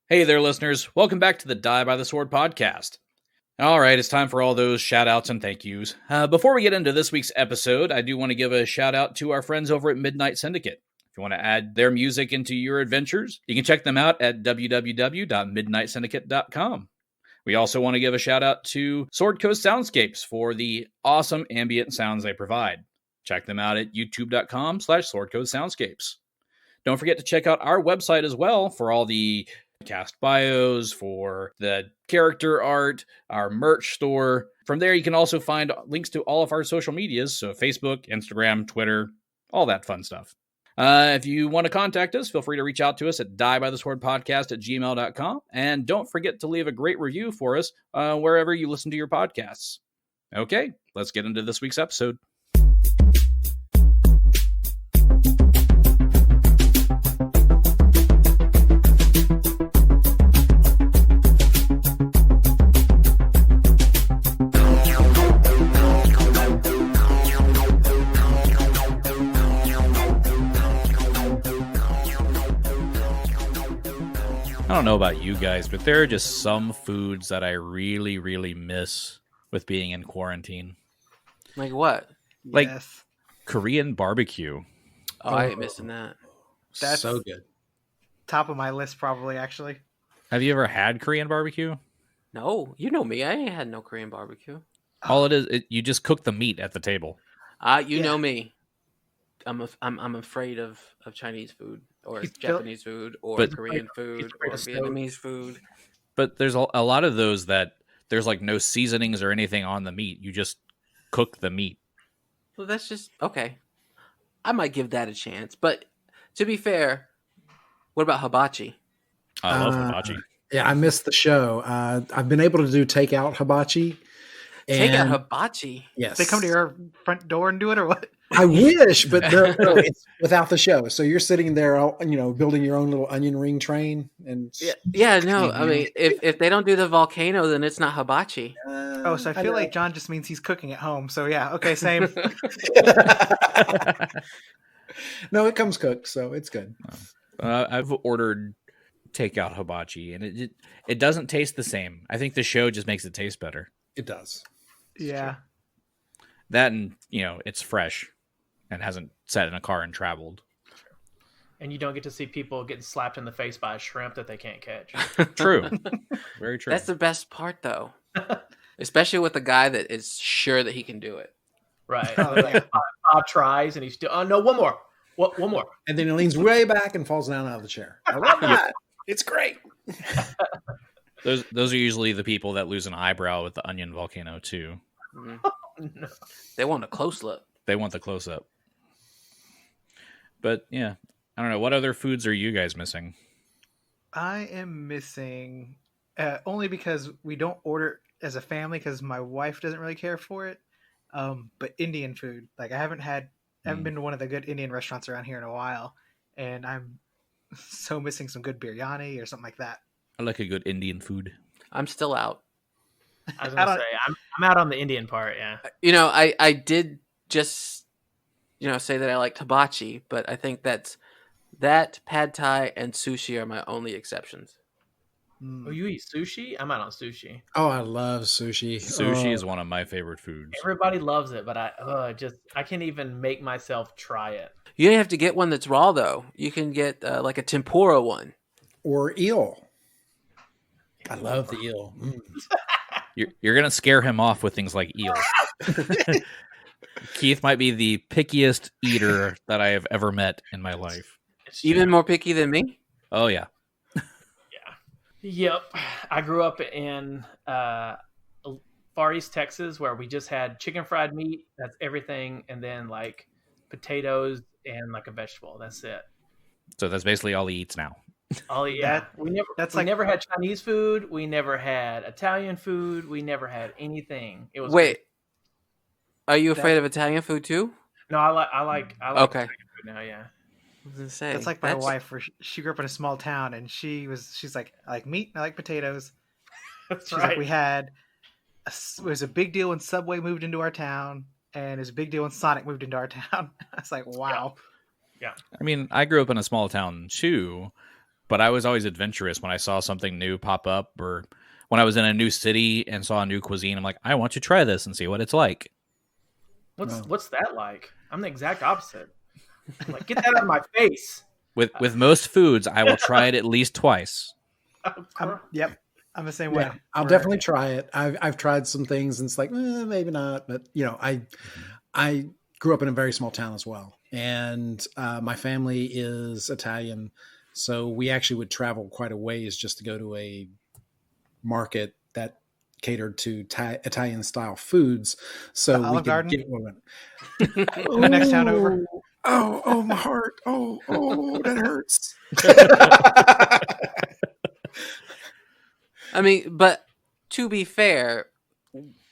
Hey there, listeners. Welcome back to the Die by the Sword podcast. All right, it's time for all those shout-outs and thank yous. Before we get into this week's episode, I do want to give a shout-out to our friends over at Midnight Syndicate. If you want to add their music into your adventures, you can check them out at www.midnightsyndicate.com. We also want to give a shout-out to Sword Coast Soundscapes for the awesome ambient sounds they provide. Check them out at youtube.com/swordcoastsoundscapes. Don't forget to check out our website as well for all the cast bios, for the character art, our merch store. From there, you can also find links to all of our social medias, so Facebook, Instagram, Twitter, all that fun stuff. If you want to contact us, feel free to reach out to us at diebytheswordpodcast@gmail.com, and don't forget to leave a great review for us wherever you listen to your podcasts. Okay, let's get into this week's episode. I don't know about you guys, but there are just some foods that I really, really miss with being in quarantine. Like what? Like Korean barbecue. Oh, I ain't missing that. That's so good. Top of my list, probably, actually. Have you ever had Korean barbecue? No, you know me. I ain't had no Korean barbecue. All it is, you just cook the meat at the table. You know me. I'm afraid of Chinese food or Japanese food or Korean food or Vietnamese food. But there's a lot of those that there's like no seasonings or anything on the meat. You just cook the meat. Well, that's just okay. I might give that a chance. But to be fair, what about hibachi? I love hibachi. Yeah, I missed the show. I've been able to do takeout hibachi. Takeout hibachi? Yes. They come to your front door and do it, or what? I wish, but no, it's without the show. So you're sitting there, building your own little onion ring train. And yeah, no. I mean, if they don't do the volcano, then it's not hibachi. So I feel like John just means he's cooking at home. So yeah, okay, same. No, it comes cooked, so it's good. I've ordered takeout hibachi, and it doesn't taste the same. I think the show just makes it taste better. It does. Yeah. That and, it's fresh and hasn't sat in a car and traveled. And you don't get to see people getting slapped in the face by a shrimp that they can't catch. True. Very true. That's the best part, though. Especially with a guy that is sure that he can do it. Right. Like 5 tries and he's still, no, one more. One more. And then he leans way back and falls down out of the chair. I love that. It's great. Those are usually the people that lose an eyebrow with the onion volcano, too. Mm-hmm. No. They want a close look. They want the close up. But yeah, I don't know. What other foods are you guys missing? I am missing only because we don't order as a family because my wife doesn't really care for it. But Indian food, like I haven't been to one of the good Indian restaurants around here in a while, and I'm so missing some good biryani or something like that. I like a good Indian food. I'm still out. I was gonna say I'm out on the Indian part. Yeah. I did just say that I liked hibachi, but I think that pad thai and sushi are my only exceptions. Oh, you eat sushi? I'm out on sushi. Oh, I love sushi. Sushi is one of my favorite foods. Everybody loves it, but I can't even make myself try it. You don't have to get one that's raw though. You can get like a tempura one or eel. I love the eel. Mm. You're gonna scare him off with things like eel. Keith might be the pickiest eater that I have ever met in my life. Even more picky than me? Oh yeah. Yep. I grew up in Far East Texas where we just had chicken fried meat. That's everything, and then like potatoes and like a vegetable. That's it. So that's basically all he eats now. We never had Chinese food. We never had Italian food. We never had anything. It was Wait. Are you afraid of Italian food too? No, I like okay. Italian food now, yeah. I was gonna say, that's like my wife, where she grew up in a small town, and she's like, I like meat, I like potatoes. That's she's right. like, it was a big deal when Subway moved into our town, and it was a big deal when Sonic moved into our town. I was like, wow. Yeah. I mean, I grew up in a small town too, but I was always adventurous when I saw something new pop up, or when I was in a new city and saw a new cuisine. I'm like, I want to try this and see what it's like. What's that like? I'm the exact opposite. I'm like, get that out of my face. With most foods, I will try it at least twice. Yep, I'm the same way. I'll definitely try it. I've tried some things and it's like maybe not, but I grew up in a very small town as well, and my family is Italian, so we actually would travel quite a ways just to go to a market that catered to Italian style foods. So we could Garden? get one. The next town over. Oh, my heart. Oh, that hurts. I mean, but to be fair,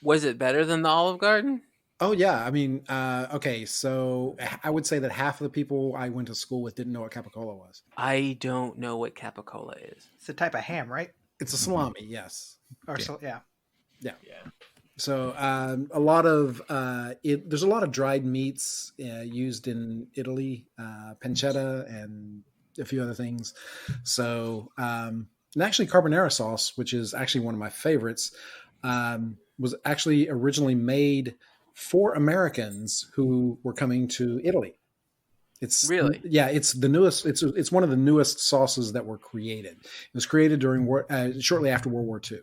was it better than the Olive Garden? Oh yeah. I mean, okay. So I would say that half of the people I went to school with didn't know what capicola was. I don't know what capicola is. It's a type of ham, right? It's a salami. Yes. Or so, yeah. So a lot of there's a lot of dried meats used in Italy, pancetta and a few other things. So and actually carbonara sauce, which is actually one of my favorites, was actually originally made for Americans who were coming to Italy. It's really, it's the newest. It's one of the newest sauces that were created. It was created during shortly after World War II.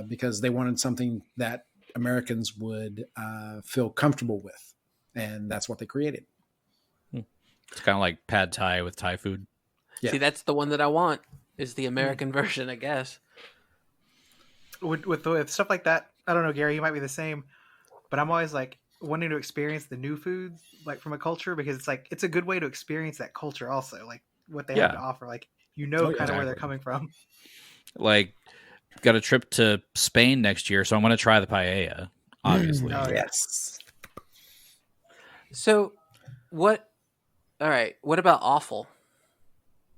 Because they wanted something that Americans would feel comfortable with, and that's what they created. It's kind of like pad thai with Thai food. Yeah. See, that's the one that I want. Is the American version, I guess. With stuff like that, I don't know, Gary, you might be the same, but I'm always like wanting to experience the new foods like from a culture, because it's like it's a good way to experience that culture also, like what they have to offer, like kind of where they're coming from. Like, got a trip to Spain next year, so I'm going to try the paella, obviously. Oh, yes. So, what? All right. What about offal?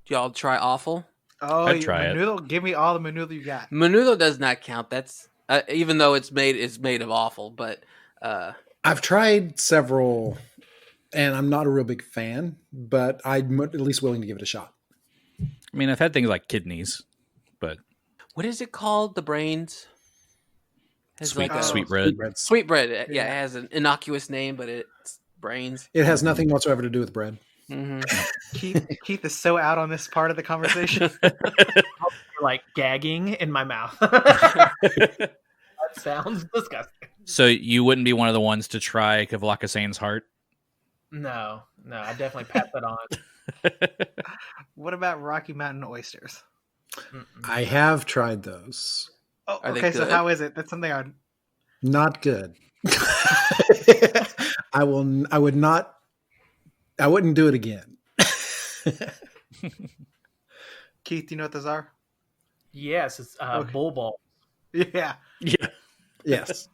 Do y'all try offal? Oh, I'd try it. menudo? Give me all the menudo you got. Menudo does not count. That's even though it's made of offal, but I've tried several, and I'm not a real big fan, but I'm at least willing to give it a shot. I mean, I've had things like kidneys, but what is it called? The brains? Sweet bread. Sweet bread. Yeah, it has an innocuous name, but it's brains. It has nothing whatsoever to do with bread. Mm-hmm. Keith is so out on this part of the conversation. Like gagging in my mouth. That sounds disgusting. So you wouldn't be one of the ones to try Kavlakasane's heart? No, I definitely pass that on. What about Rocky Mountain oysters? I have tried those. Oh, Are they okay. So good? how is it? That's something I'd... Not good. I wouldn't do it again. Keith, do you know what those are? Yes, it's bull ball. Yeah. Yeah. Yes.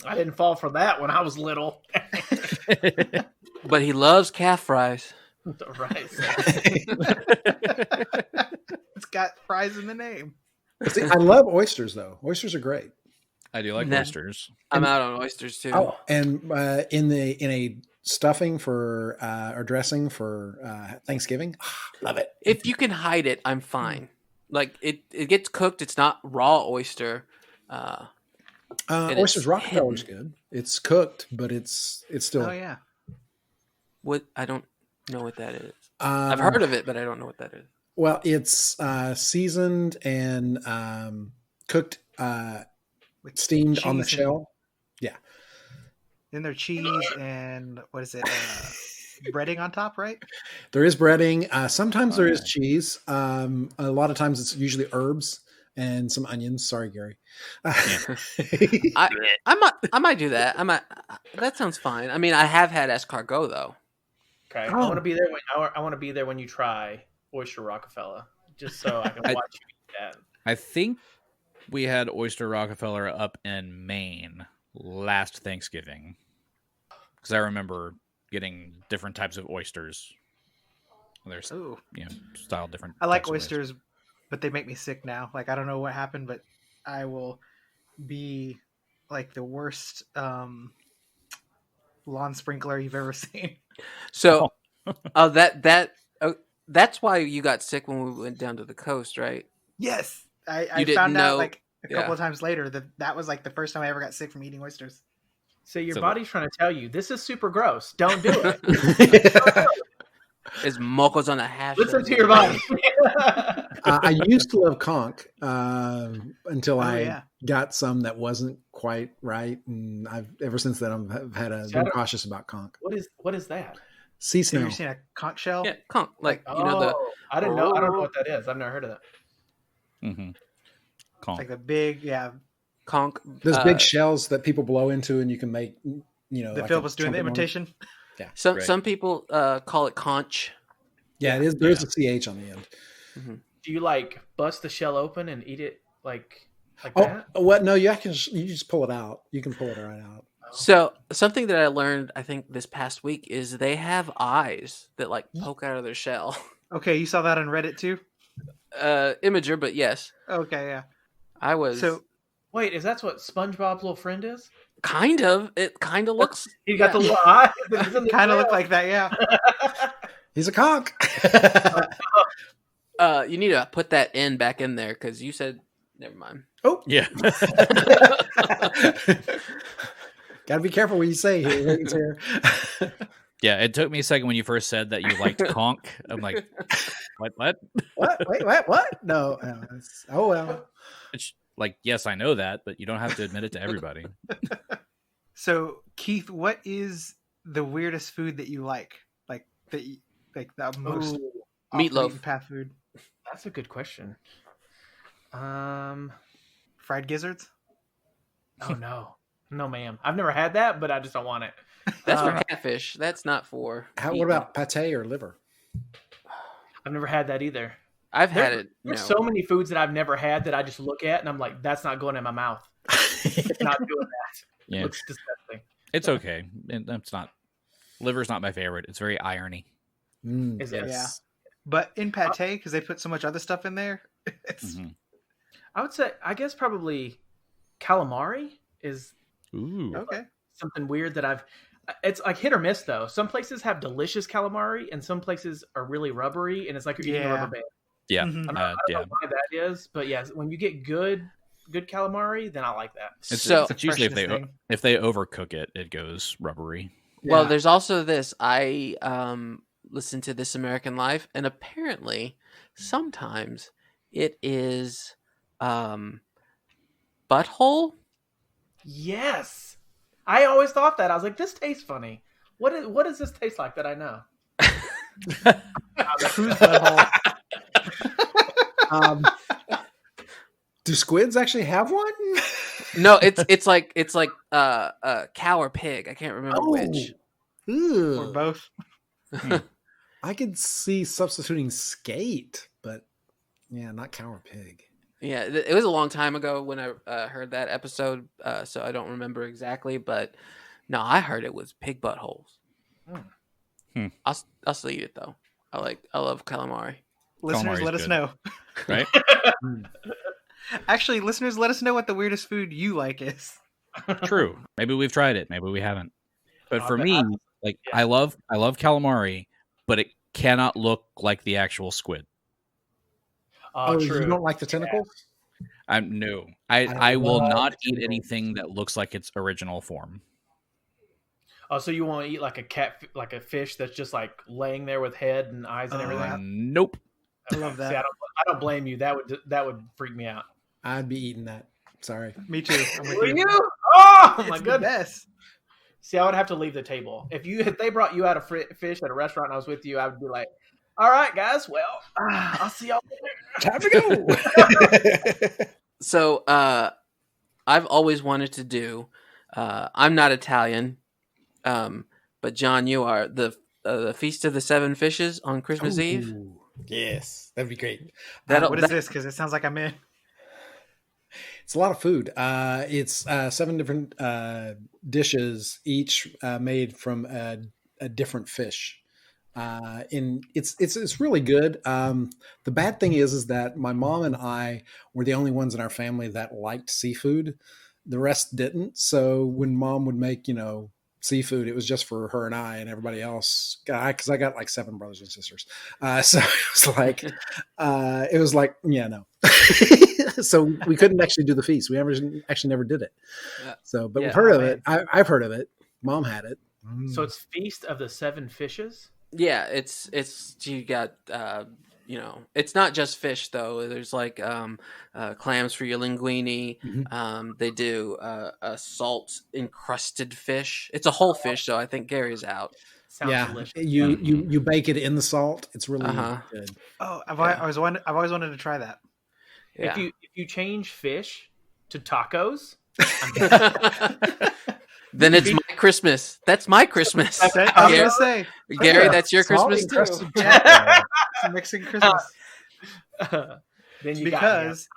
I didn't fall for that when I was little. But he loves calf fries. Right. It's got fries in the name. See, I love oysters, though. Oysters are great. I do like Nah. oysters. I'm out on oysters too. Oh, and in a stuffing for or dressing for Thanksgiving, love it. If you can hide it, I'm fine. Like it gets cooked. It's not raw oyster. And Oysters it's Rockefeller is hidden. good. It's cooked, but it's still. Oh yeah. What I don't know what that is. I've heard of it, but I don't know what that is. Well, it's seasoned and cooked, With steamed on the cheese shell. Yeah. Then there's cheese and what is it? Breading on top, right? There is breading. Sometimes there is cheese. A lot of times it's usually herbs and some onions. Sorry, Gary. I might do that. That sounds fine. I mean, I have had escargot though. Okay, Oh. I want to be there when you try Oyster Rockefeller, just so I can watch you eat that. I think we had Oyster Rockefeller up in Maine last Thanksgiving, because I remember getting different types of oysters. There's Ooh. style different. I like types of oysters, but they make me sick now. Like I don't know what happened, but I will be like the worst lawn sprinkler you've ever seen. So, That's why you got sick when we went down to the coast, right? Yes, I didn't found out know- like a couple yeah. of times later that was like the first time I ever got sick from eating oysters. So your So- body's trying to tell you this is super gross. Don't do it. Is mocos on a hash? Listen to your body. I used to love conch until Oh, I yeah. got some that wasn't quite right, and ever since then I've had See, I been don't- cautious about conch. What is that? Sea Have you snail. ever seen a conch shell? Yeah, conch. Like you know the. I didn't know. I don't know what that is. I've never heard of that. Mm-hmm. It's like the big, Conch. Those big shells that people blow into, and you can make, that like Phil a was doing the trumpet horn. imitation. Some Right. some people call it conch. Yeah, it is. There's a ch on the end. Do you like bust the shell open and eat it like Oh, that? what? No, you just pull it out. You can pull it right out. So something that I learned, I think this past week, is they have eyes that like poke out of their shell. Okay, you saw that on Reddit too? Imager, but yes, Okay, yeah. I was. So Wait, is that what SpongeBob's little friend is? kind of. It kind of looks. He got yeah. the little eye. that is in the kind of shell. looked like that, yeah. He's a conch. You need to put that in back in there because you said. Never mind. Oh, Yeah. gotta be careful what you say here. ladies here. Yeah, it took me a second when you first said that you liked conch. I'm like, what? What? Wait, what? No. Oh well. It's like, yes, I know that, but you don't have to admit it to everybody. So, Keith, what is the weirdest food that you like? Like the most Ooh, off the Meatloaf. beaten path food? that's a good question. Fried gizzards? Oh no, ma'am. I've never had that, but I just don't want it. That's for catfish. That's not for. What eating. about pate or liver? I've never had that either. I've had it. There's no. so many foods that I've never had that I just look at and I'm like, that's not going in my mouth. Not doing that. Yeah, It looks disgusting. it's okay. It's not. Liver's not my favorite. It's very irony. Is it? Yeah. But in pate, because they put so much other stuff in there, it's Mhm. I would say, I guess probably calamari is Ooh. okay. something weird that it's like hit or miss though. Some places have delicious calamari and some places are really rubbery and it's like you're eating a Yeah. rubber band. Yeah. Mhm. I don't Yeah. know why that is, but yes, when you get good calamari, then I like that. So It's usually freshness thing. if they overcook it, it goes rubbery. well, Yeah. there's also this. I listened to This American Life, and apparently, sometimes it is butthole. Yes. I always thought that. I was like, this tastes funny. What does this taste like that I know? Who's butthole? Do squids actually have one? No, it's like cow or pig. I can't remember which. Or Ooh. both? I could see substituting skate, but yeah, not cow or pig. Yeah, it was a long time ago when I heard that episode, so I don't remember exactly. But no, I heard it was pig buttholes. Hmm. I'll still eat it though. I love calamari. Listeners, Calamari's let us good. know. Right? Actually, listeners, let us know what the weirdest food you like is. True. Maybe we've tried it. Maybe we haven't. But for but me, like yeah. I love calamari, but it cannot look like the actual squid. Oh, You true. don't like the tentacles? No. I will love not eat tentacles. anything that looks like its original form. Oh, so you want to eat like a fish that's just like laying there with head and eyes and everything? Nope. I love that. See, I don't blame you. That would freak me out. I'd be eating that. Sorry. Me too. I'm with Were you. you? Oh It's my the goodness. best. See, I would have to leave the table if they brought you out a fish at a restaurant and I was with you. I would be like, "All right, guys. Well, I'll see y'all later." Time to go. So I've always wanted to do. I'm not Italian, but John, you are the Feast of the Seven Fishes on Christmas Eve. Ooh, yes, that'd be great. What is this? Because it sounds like I'm in. It's a lot of food. It's 7 different dishes, each made from a different fish. It's really good. The bad thing is that my mom and I were the only ones in our family that liked seafood. The rest didn't. So when mom would make, seafood. It was just for her and I and everybody else. Because I got like 7 brothers and sisters. So it was like, yeah, no. So we couldn't actually do the feast. We actually never did it. So, but we've heard of it. I've heard of it. Mom had it. So it's Feast of the Seven Fishes? Yeah, it's you got it's not just fish though. There's like clams for your linguine. Mm-hmm. They do a salt encrusted fish. It's a whole fish, so I think Gary's out. Sounds delicious. You bake it in the salt. It's really good. Oh, I've always wanted to try that. Yeah. If you change fish to tacos, then it's my Christmas. That's my Christmas. I was going to say. Gary, that's your Christmas too. Mixing Christmas. Then you because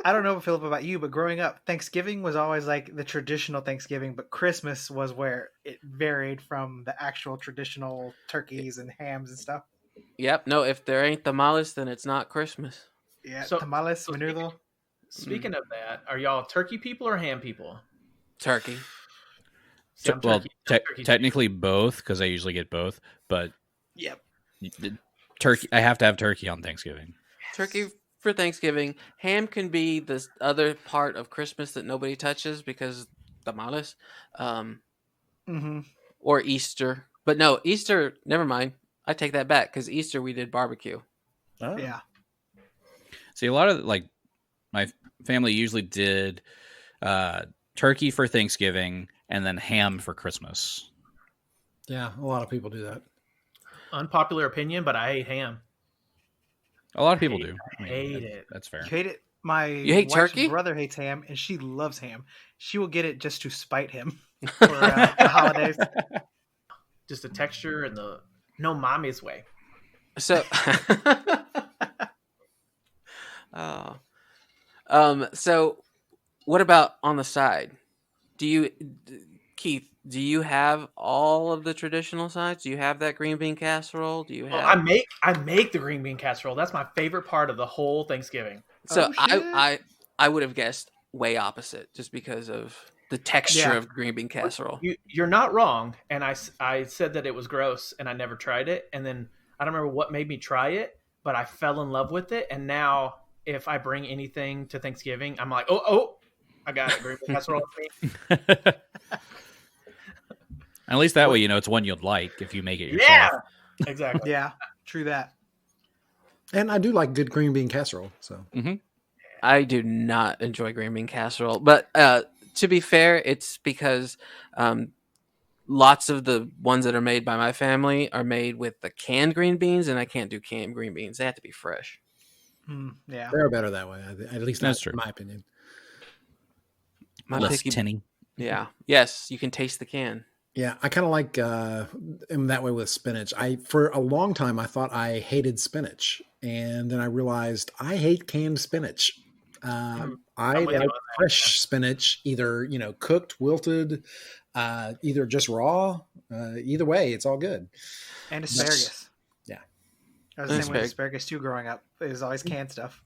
I don't know, Phillip, about you, but growing up, Thanksgiving was always like the traditional Thanksgiving, but Christmas was where it varied from the actual traditional turkeys and hams and stuff. Yep. No, if there ain't tamales, then it's not Christmas. Yeah, So- tamales, menudo. Speaking of that, are y'all turkey people or ham people? Turkey. See, I'm Well, turkey. technically both, because I usually get both. But Yep. turkey, I have to have turkey on Thanksgiving. Turkey for Thanksgiving. Ham can be this other part of Christmas that nobody touches because tamales. Or Easter. But no, Easter, never mind. I take that back because Easter we did barbecue. Oh. Yeah. See, a lot of my family usually did turkey for Thanksgiving and then ham for Christmas. Yeah, a lot of people do that. Unpopular opinion, but I hate ham. A lot of people do. I hate it. That's fair. You hate it? My You hate wife's turkey? brother hates ham, and she loves ham. She will get it just to spite him for the holidays. Just the texture and the no mommy's way. So, so what about on the side? Keith, do you have all of the traditional sides? Do you have that green bean casserole? Do you have? I make the green bean casserole. That's my favorite part of the whole Thanksgiving. So Oh, shit. I would have guessed way opposite just because of the texture Yeah. of green bean casserole. You're not wrong. And I said that it was gross and I never tried it. And then I don't remember what made me try it, but I fell in love with it. And now if I bring anything to Thanksgiving, I'm like, oh, I got it. Green bean casserole with me. At least that way, it's one you'd like if you make it yourself. Yeah, exactly. Yeah, true that. And I do like good green bean casserole. So I do not enjoy green bean casserole, but to be fair, it's because lots of the ones that are made by my family are made with the canned green beans, and I can't do canned green beans. They have to be fresh. Yeah. they're better that way. At least That's that's true. in my opinion. Less picky- tinny. Yeah. Yes, you can taste the can. Yeah, I kind of like am that way with spinach. For a long time I thought I hated spinach, and then I realized I hate canned spinach. I with you like on fresh spinach, either cooked, wilted, either just raw. Either way, it's all good. And asparagus. Yeah. I was the same with asparagus too growing up. It was always canned stuff.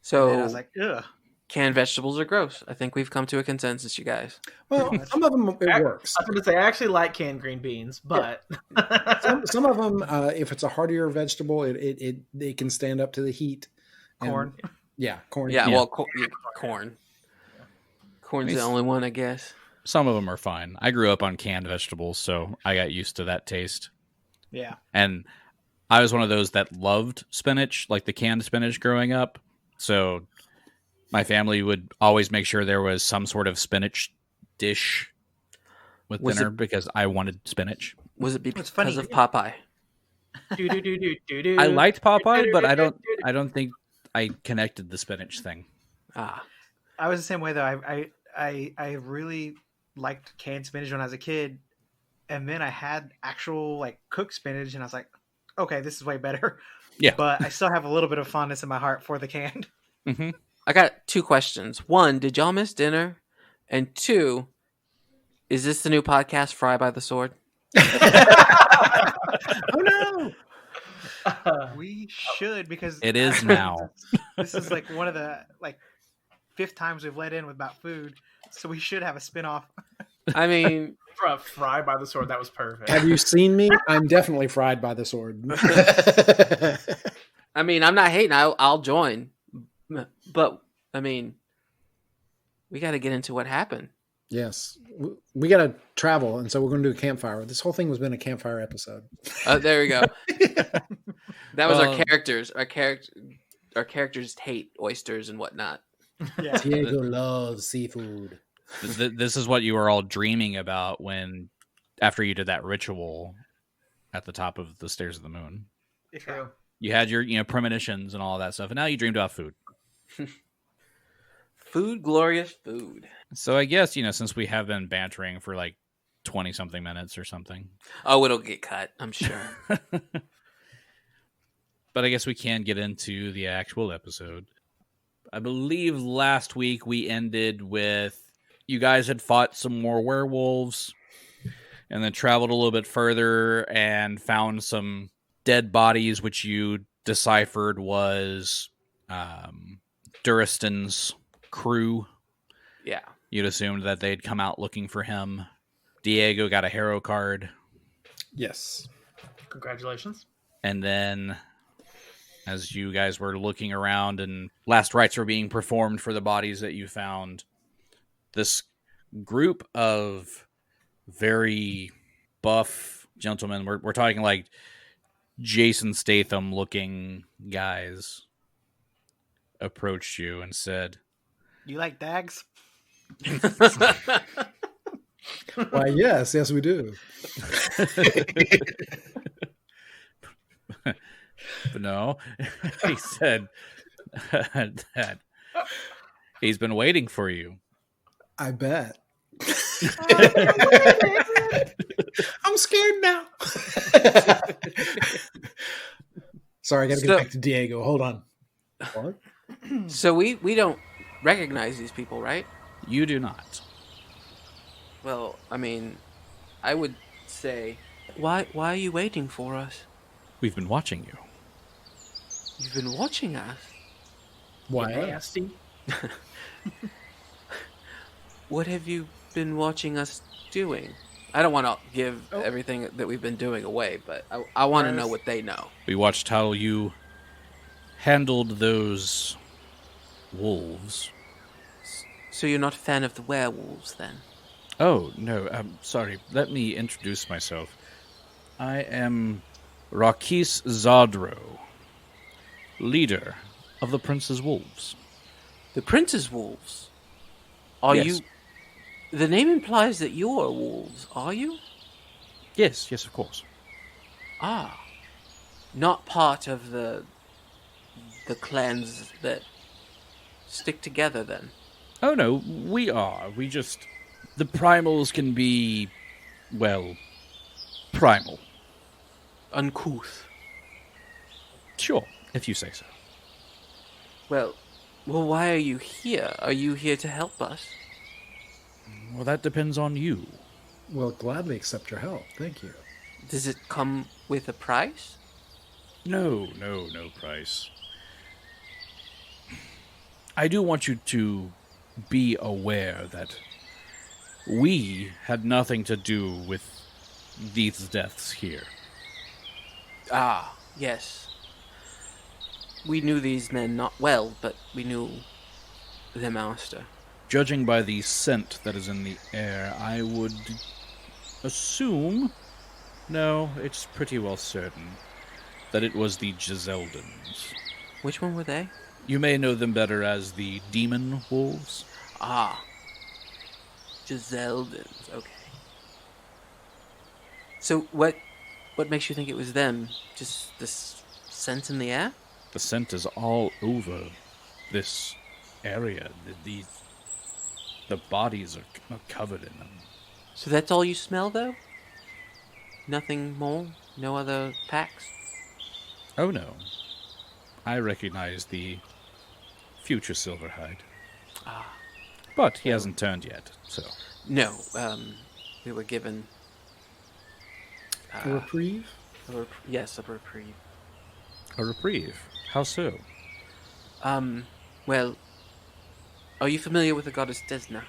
So And I was like, ugh. canned vegetables are gross. I think we've come to a consensus, you guys. Well, some of them it works. I was going to say I actually like canned green beans, but Some of them, if it's a heartier vegetable, it can stand up to the heat. And- Corn. yeah, corn. Yeah, Yeah. well, corn. Corn's the only one, I guess. Some of them are fine. I grew up on canned vegetables, so I got used to that taste. Yeah. And I was one of those that loved spinach, like the canned spinach growing up. So my family would always make sure there was some sort of spinach dish with dinner because I wanted spinach. Was it It's funny. because of Popeye? I liked Popeye, but I don't think I connected the spinach thing. Ah, I was the same way though. I really liked canned spinach when I was a kid, and then I had actual cooked spinach, and I was like, okay, this is way better. Yeah. But I still have a little bit of fondness in my heart for the canned. Mm-hmm. I got 2 questions. 1, did y'all miss dinner? And 2, is this the new podcast, Fry by the Sword? Oh no! We should, because It is now. This is one of the 5th times we've let in with about food, so we should have a spinoff. I mean, Fried by the sword. That was perfect. Have you seen me? I'm definitely fried by the sword. I'm not hating. I'll join, but I mean, we got to get into what happened. Yes, we got to travel, and so we're going to do a campfire. This whole thing was been a campfire episode. There we go. That was our characters. Our characters hate oysters and whatnot. Yeah. Diego loves seafood. This is what you were all dreaming about after you did that ritual at the top of the stairs of the moon. True. You had your premonitions and all that stuff, and now you dreamed about food. Food, glorious food. So I guess, since we have been bantering for like 20-something minutes or something. Oh, it'll get cut, I'm sure. But I guess we can get into the actual episode. I believe last week we ended with you guys had fought some more werewolves and then traveled a little bit further and found some dead bodies, which you deciphered was Duriston's crew. Yeah. You'd assumed that they'd come out looking for him. Diego got a hero card. Yes. Congratulations. And then as you guys were looking around and last rites were being performed for the bodies that you found, this group of very buff gentlemen, we're talking like Jason Statham looking guys, approached you and said, You like dags? Why, yes, we do. But no, he said that he's been waiting for you. I bet. I'm scared now. Sorry, I got to get back to Diego. Hold on. What? So we don't recognize these people, right? You do not. Well, I would say, why are you waiting for us? We've been watching you. You've been watching us. Why? Nasty. What have you been watching us doing? I don't want to give everything that we've been doing away, but I want to know what they know. We watched how you handled those wolves. So you're not a fan of the werewolves, then? Oh, no, I'm sorry. Let me introduce myself. I am Rhakis Szadro, leader of the Prince's Wolves. The Prince's Wolves? Are Yes. you... The name implies that you're wolves, are you? Yes, of course. Ah. Not part of the clans that stick together, then? Oh, no, we are. The primals can be, well, primal. Uncouth. Sure, if you say so. Well, why are you here? Are you here to help us? Well, that depends on you. We'll gladly accept your help. Thank you. Does it come with a price? No price. I do want you to be aware that we had nothing to do with these deaths here. Ah, yes. We knew these men not well, but we knew their master. Judging by the scent that is in the air, I would assume, no, it's pretty well certain, that it was the Giseldans. Which one were they? You may know them better as the Demon Wolves. Ah. Giseldans, okay. So what makes you think it was them? Just this scent in the air? The scent is all over this area. The bodies are covered in them. So that's all you smell, though? Nothing more? No other packs? Oh no. I recognize the future Silverhide. Ah. But he hasn't turned yet, so. No, we were given... A reprieve? Yes, a reprieve. A reprieve? How so? Well, are you familiar with the goddess Desna?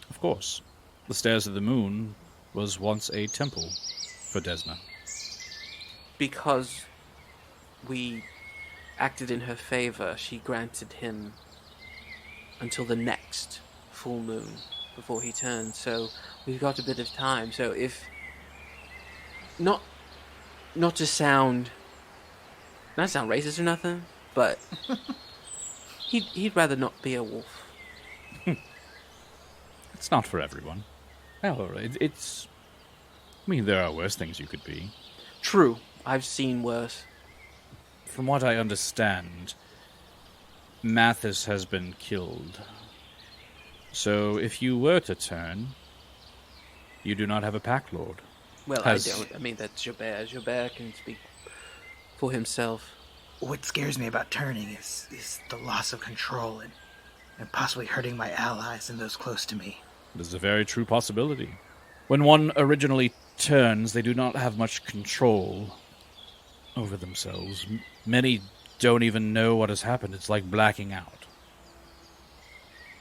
Of course. The Stairs of the Moon was once a temple for Desna. Because we acted in her favor, she granted him until the next full moon before he turns. So we've got a bit of time. So if not to sound racist or nothing, but he'd rather not be a wolf. It's not for everyone. Well, it's... I mean, there are worse things you could be. True. I've seen worse. From what I understand, Mathis has been killed. So if you were to turn, you do not have a pack lord. Well, I don't. I mean, that's Xo'bere. Xo'bere can speak for himself. What scares me about turning is the loss of control and possibly hurting my allies and those close to me. It is a very true possibility. When one originally turns, they do not have much control over themselves. Many don't even know what has happened. It's like blacking out.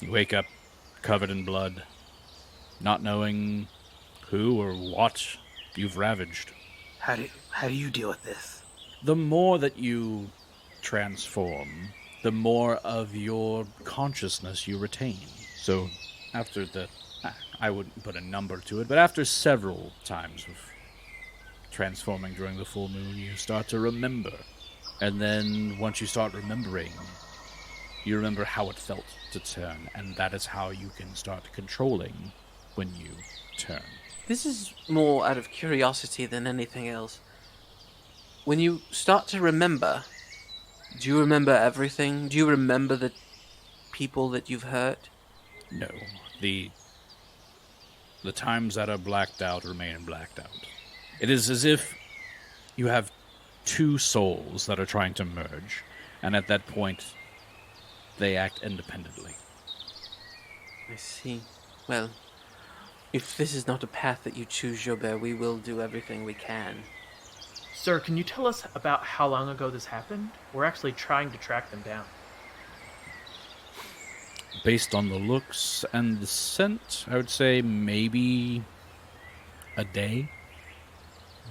You wake up covered in blood, not knowing who or what you've ravaged. How do you deal with this? The more that you transform, the more of your consciousness you retain. So after I wouldn't put a number to it, but after several times of transforming during the full moon, you start to remember. And then once you start remembering, you remember how it felt to turn, and that is how you can start controlling when you turn. This is more out of curiosity than anything else. When you start to remember, do you remember everything? Do you remember the people that you've hurt? No. The times that are blacked out remain blacked out. It is as if you have two souls that are trying to merge, and at that point, they act independently. I see. Well, if this is not a path that you choose, Xo'bere, we will do everything we can. Sir, can you tell us about how long ago this happened? We're actually trying to track them down. Based on the looks and the scent, I would say maybe a day.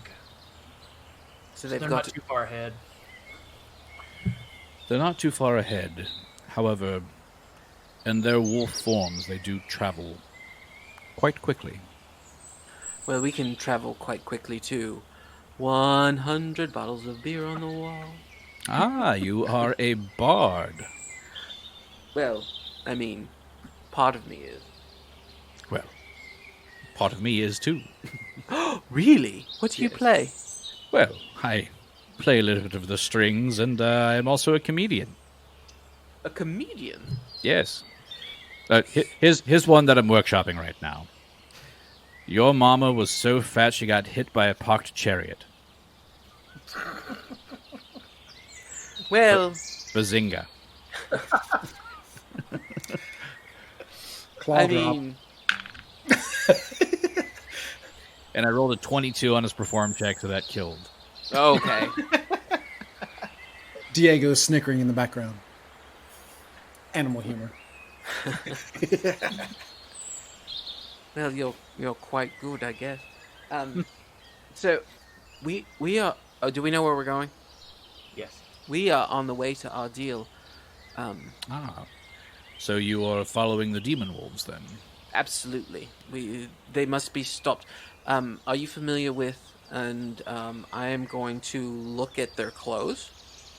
Okay. So They're not too far ahead. They're not too far ahead. However, in their wolf forms, they do travel quite quickly. Well, we can travel quite quickly too. 100 bottles of beer on the wall. Ah, you are a bard. Well, I mean, part of me is. Well, part of me is too. Really? What do you play? Well, I play a little bit of the strings, and I'm also a comedian. A comedian? Yes. Here's one that I'm workshopping right now. Your mama was so fat she got hit by a parked chariot. Well... Bazinga. Claw I drop. mean... And I rolled a 22 on his perform check, so that killed. Okay. Diego's snickering in the background. Animal humor. Well, you're quite good, I guess. So, we are... do we know where we're going? Yes. We are on the way to our deal. So you are following the demon wolves, then? Absolutely. They must be stopped. Are you familiar with... And I am going to look at their clothes,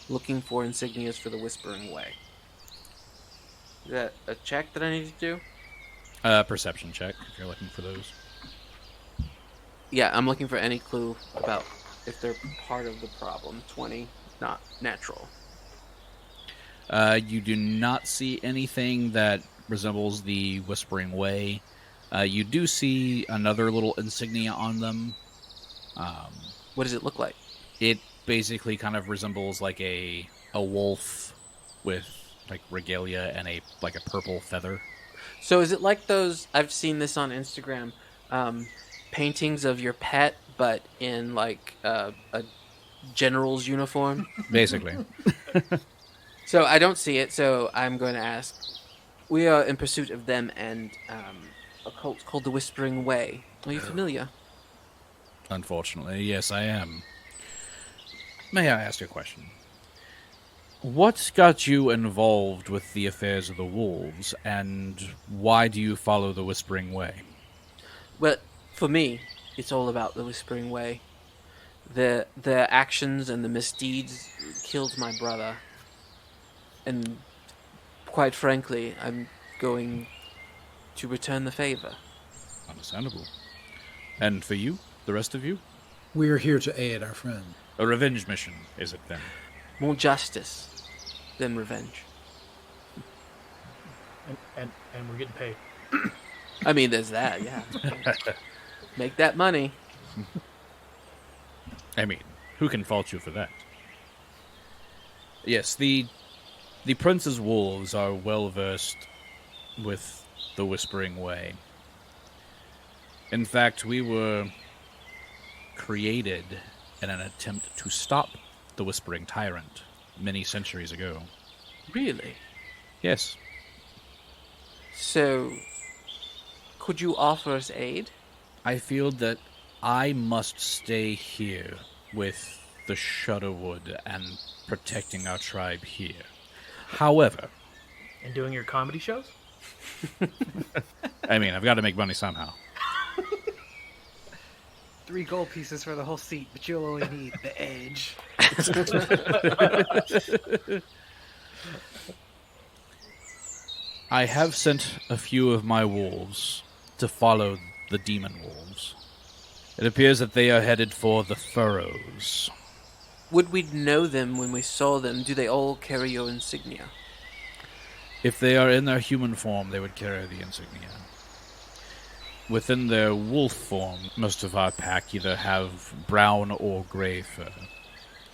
looking for insignias for the Whispering Way. Is that a check that I need to do? Perception check, if you're looking for those. Yeah, I'm looking for any clue about if they're part of the problem. 20, not natural. You do not see anything that resembles the Whispering Way. You do see another little insignia on them. What does it look like? It basically kind of resembles like a wolf with like regalia and a purple feather. So is it like those, I've seen this on Instagram, paintings of your pet, but in like a general's uniform? Basically. So I don't see it, so I'm going to ask. We are in pursuit of them, and a cult called the Whispering Way. Are you familiar? Unfortunately, yes, I am. May I ask a question? What got you involved with the affairs of the wolves, and why do you follow the Whispering Way? Well, for me, it's all about the Whispering Way. Their actions and the misdeeds killed my brother. And quite frankly, I'm going to return the favor. Understandable. And for you, the rest of you? We're here to aid our friend. A revenge mission, is it then? More justice than revenge. And we're getting paid. I mean, there's that, yeah. Make that money. I mean, who can fault you for that? Yes, the Prince's wolves are well versed with the Whispering Way. In fact, we were created in an attempt to stop the Whispering Tyrant many centuries ago. Really? Yes. So, could you offer us aid? I feel that I must stay here with the Shudderwood and protecting our tribe here. However... And doing your comedy shows? I mean, I've got to make money somehow. 3 gold pieces for the whole seat, but you'll only need the edge. I have sent a few of my wolves to follow the demon wolves. It appears that they are headed for the Furrows. Would we know them when we saw them? Do they all carry your insignia? If they are in their human form, they would carry the insignia. Within their wolf form, most of our pack either have brown or gray fur.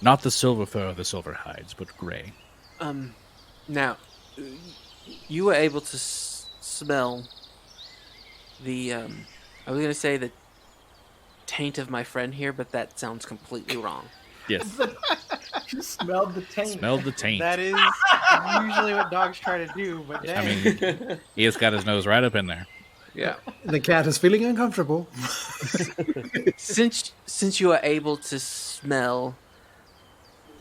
Not the silver fur or the silver hides, but gray. Now, you were able to smell the, I was going to say the taint of my friend here, but that sounds completely wrong. Yes. You smelled the taint. Smelled the taint. That is usually what dogs try to do, but dang. I mean, he has got his nose right up in there. Yeah. The cat is feeling uncomfortable. Since you are able to smell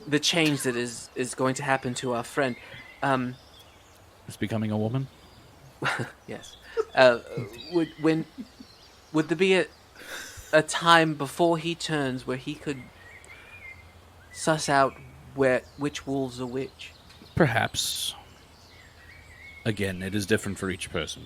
the change that is going to happen to our friend, Is becoming a woman? yes, would there be a time before he turns where he could suss out which wolves are which? Perhaps. Again, it is different for each person.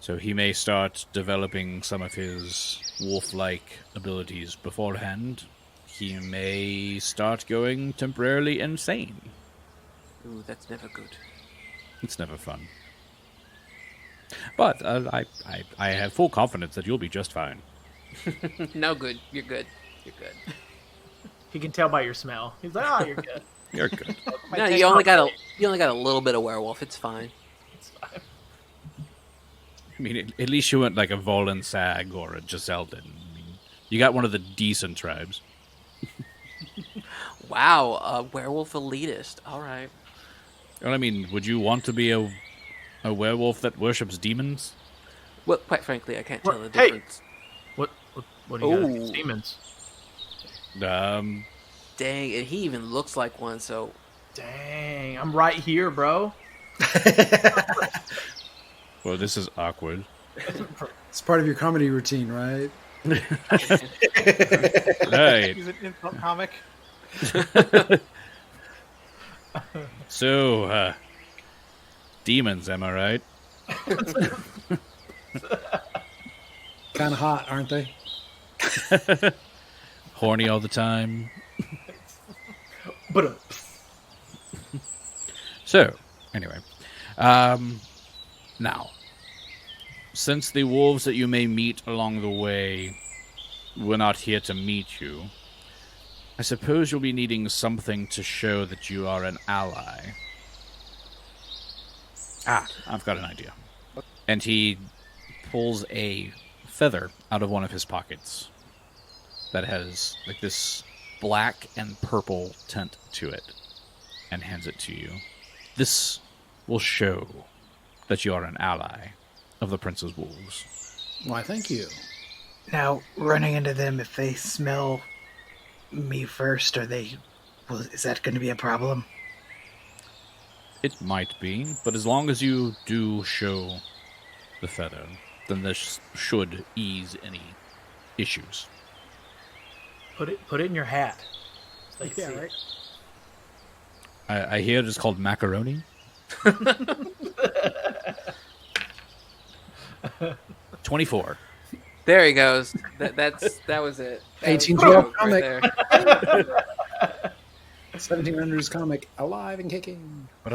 So he may start developing some of his wolf-like abilities beforehand. He may start going temporarily insane. Ooh, that's never good. It's never fun. But I have full confidence that you'll be just fine. No good. You're good. You're good. He can tell by your smell. He's like, oh, you're good. You're good. No, you only got a little bit of werewolf. It's fine. It's fine. I mean, at least you weren't like a Volan Sag or a Giseldan. I mean, you got one of the decent tribes. Wow, a werewolf elitist. All right. Well, I mean, would you want to be a werewolf that worships demons? Well, quite frankly, I can't tell the Hey! difference. What do you got Ooh. against demons? Dang, and he even looks like one, so... Dang, I'm right here, bro. Well, this is awkward. It's part of your comedy routine, right? Right. He's an insult comic. So, demons, am I right? Kind of hot, aren't they? Horny all the time. But So, anyway. Now, since the wolves that you may meet along the way were not here to meet you, I suppose you'll be needing something to show that you are an ally. Ah, I've got an idea. And he pulls a feather out of one of his pockets that has like this black and purple tint to it and hands it to you. This will show that you are an ally of the Prince's wolves. Why, thank you. Now, running into them, if they smell me first, is that going to be a problem? It might be, but as long as you do show the feather, then this should ease any issues. Put it in your hat. So they can Yeah, see. right. I hear it's called macaroni. 24. There he goes. That was it. That 1812 was comic. there. 1700s comic, alive and kicking. But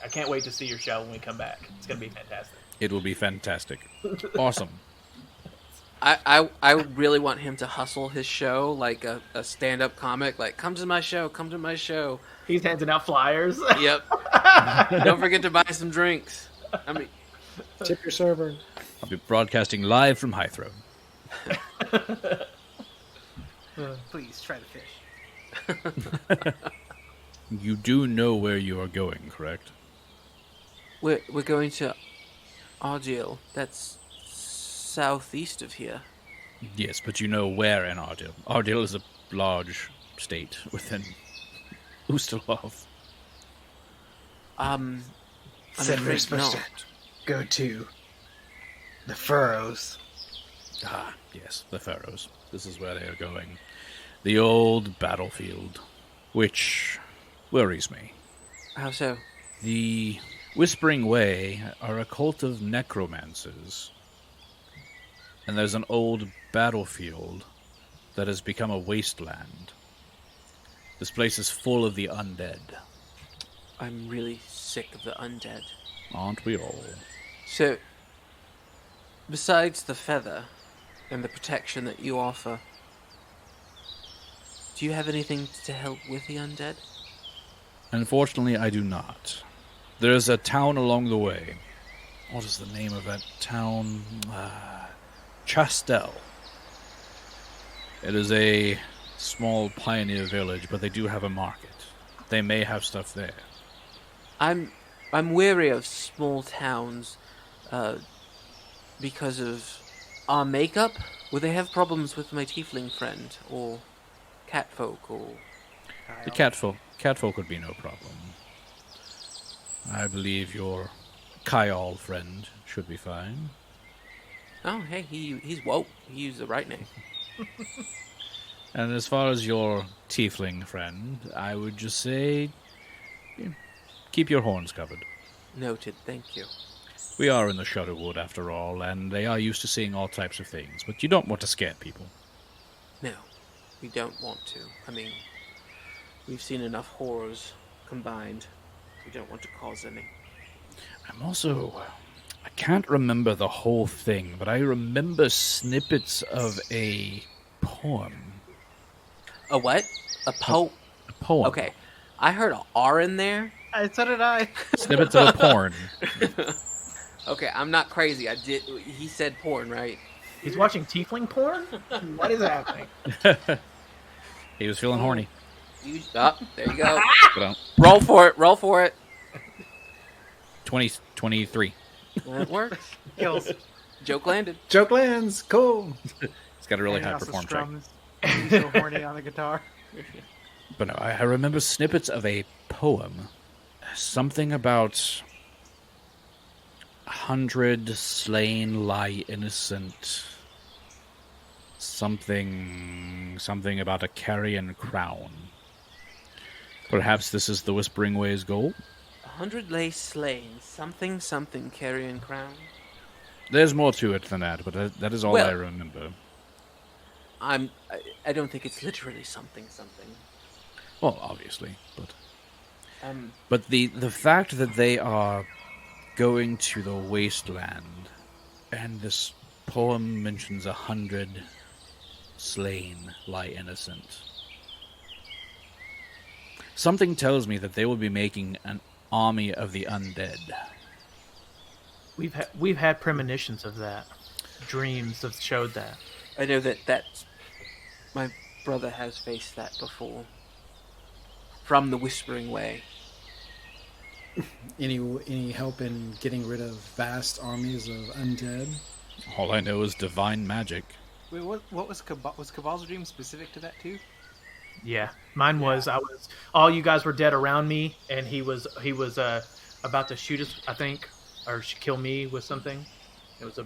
I can't wait to see your show when we come back. It's going to be fantastic. it will be fantastic. Awesome. I really want him to hustle his show like a stand-up comic. Like, come to my show, come to my show. He's handing out flyers. Yep. Don't forget to buy some drinks. I mean, Tip your server. I'll be broadcasting live from High Throne. Please try to fish. You do know where you are going, correct? we're going to Argyll. That's southeast of here. Yes, but you know where in Ardil. Ardil is a large state within Ustalov. I'm Said we're afraid supposed not. to go to the furrows. Ah, yes, the Pharaohs. This is where they are going. The old battlefield, which worries me. How so? The Whispering Way are a cult of necromancers. And there's an old battlefield that has become a wasteland. This place is full of the undead. I'm really sick of the undead. Aren't we all? So, besides the feather and the protection that you offer, do you have anything to help with the undead? Unfortunately, I do not. There's a town along the way. What is the name of that town? Schädel. It is a small pioneer village, but they do have a market. They may have stuff there. I'm weary of small towns because of our makeup. Will they have problems with my tiefling friend or catfolk or? The catfolk would be no problem. I believe your Kyle friend should be fine. Oh, hey, he's woke. He used the right name. And as far as your tiefling friend, I would just say, keep your horns covered. Noted. Thank you. We are in the Shudderwood, after all, and they are used to seeing all types of things, but you don't want to scare people. No, we don't want to. I mean, we've seen enough horrors combined. We don't want to cause any. I can't remember the whole thing, but I remember snippets of a poem. A what? A poem? A poem. Okay, I heard an R in there. So did I. Snippets of a porn. Okay, I'm not crazy. He said porn, right? He's watching tiefling porn? What is happening? He was feeling horny. There you go. But, Roll for it. Roll for it. 23. That works. Kills. Joke landed. Joke lands. Cool. It's got a really And high also perform check. strums. He's so horny on the guitar. But no, I remember snippets of a poem. Something about 100 slain lie innocent. Something about a carrion crown. Perhaps this is the Whispering Way's goal? 100 lay slain. Something carrion crown. There's more to it than that, but that is all Well, I remember. I don't think it's literally something. Well, obviously, but... Um, But the fact that they are going to the wasteland, and this poem mentions 100 slain lie innocent. Something tells me that they will be making an army of the undead. We've had premonitions of that. Dreams have showed that. I know that my brother has faced that before. From the Whispering Way. Any help in getting rid of vast armies of undead? All I know is divine magic. Wait, what was Kabal? Was Kabal's dream specific to that too? Yeah, mine was. All you guys were dead around me, and he was about to shoot us, I think, or kill me with something. It was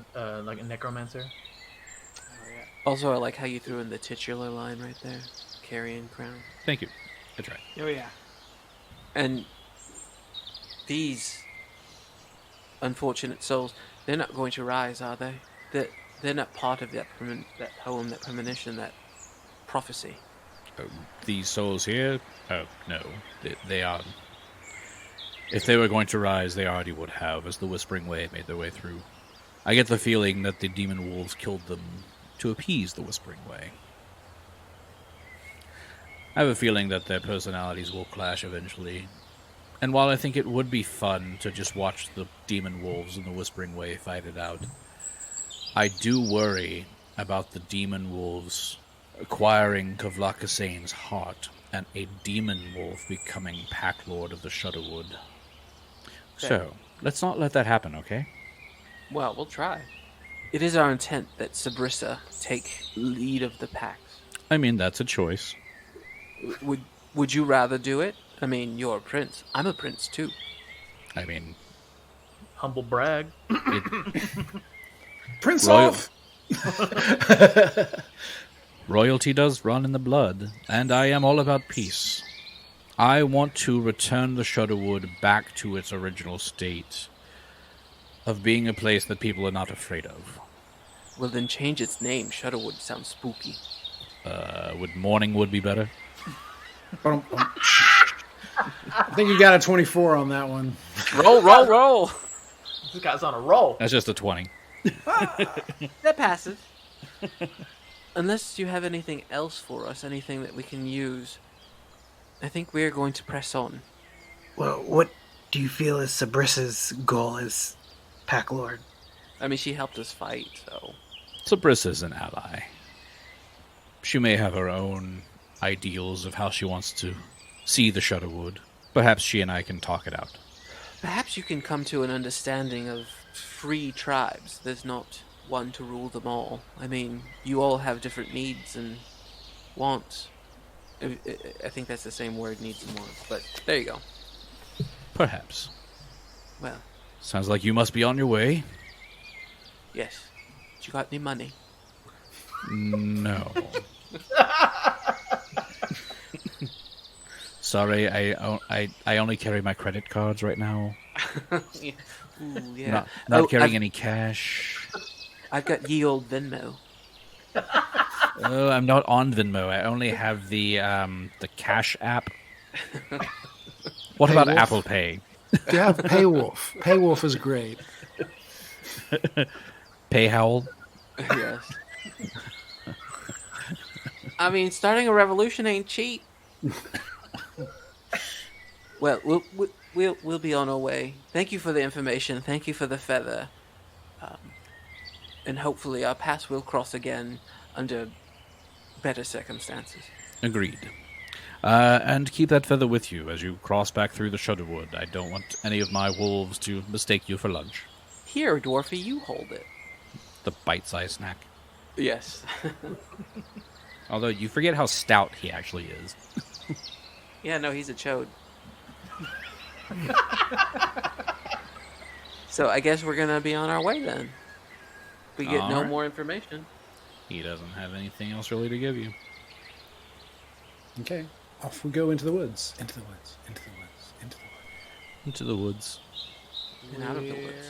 like a necromancer. Oh yeah. Also, I like how you threw in the titular line right there. Carrion crown. Thank you. That's right. Oh yeah. And these unfortunate souls, they're not going to rise, are they? They're not part of that poem, that premonition, that prophecy. These souls here? Oh, no. They are. If they were going to rise, they already would have, as the Whispering Way made their way through. I get the feeling that the demon wolves killed them to appease the Whispering Way. I have a feeling that their personalities will clash eventually. And while I think it would be fun to just watch the demon wolves and the Whispering Way fight it out, I do worry about the demon wolves acquiring Kavlakasane's heart and a demon wolf becoming Pack Lord of the Shudderwood. Okay. So, let's not let that happen, okay? Well, we'll try. It is our intent that Sabrissa take lead of the packs. I mean, that's a choice. Would you rather do it? I mean, you're a prince. I'm a prince too. I mean, Humble brag. Prince Royal- off. royalty does run in the blood, and I am all about peace. I want to return the Shudderwood back to its original state of being a place that people are not afraid of. Well, then change its name. Shudderwood sounds spooky. Would Morningwood be better? I think you got a 24 on that one. Roll! This guy's on a roll. That's just a 20. That passes. Unless you have anything else for us, anything that we can use, I think we are going to press on. Well, what do you feel is Sabrissa's goal as Pack Lord? I mean, she helped us fight, so... Sabrissa's an ally. She may have her own ideals of how she wants to see the Shudderwood. Perhaps she and I can talk it out. Perhaps you can come to an understanding of free tribes. There's not one to rule them all. I mean, you all have different needs and wants. I think that's the same word, needs and wants, but there you go. Perhaps. Well, Sounds like you must be on your way. yes. You got any money? No. Sorry, I only carry my credit cards right now. Yeah. Ooh, yeah. Not carrying any cash. I've got ye old Venmo. Oh, I'm not on Venmo. I only have the Cash app. What about Wolf? Apple Pay? You have Paywolf. Paywolf is great. Pay Howl? Yes. I mean, starting a revolution ain't cheap. Well, we'll be on our way. Thank you for the information. Thank you for the feather. And hopefully our paths will cross again under better circumstances. Agreed. And keep that feather with you as you cross back through the Shudderwood. I don't want any of my wolves to mistake you for lunch. Here, Dwarfy, you hold it. The bite-sized snack. Yes. Although you forget how stout he actually is. Yeah, no, he's a chode. So I guess we're gonna be on our way then. We get no Alright. more information. He doesn't have anything else really to give you. Okay. Off we go into the woods. Into the woods. Into the woods. Into the woods. Into the woods. And out of the woods.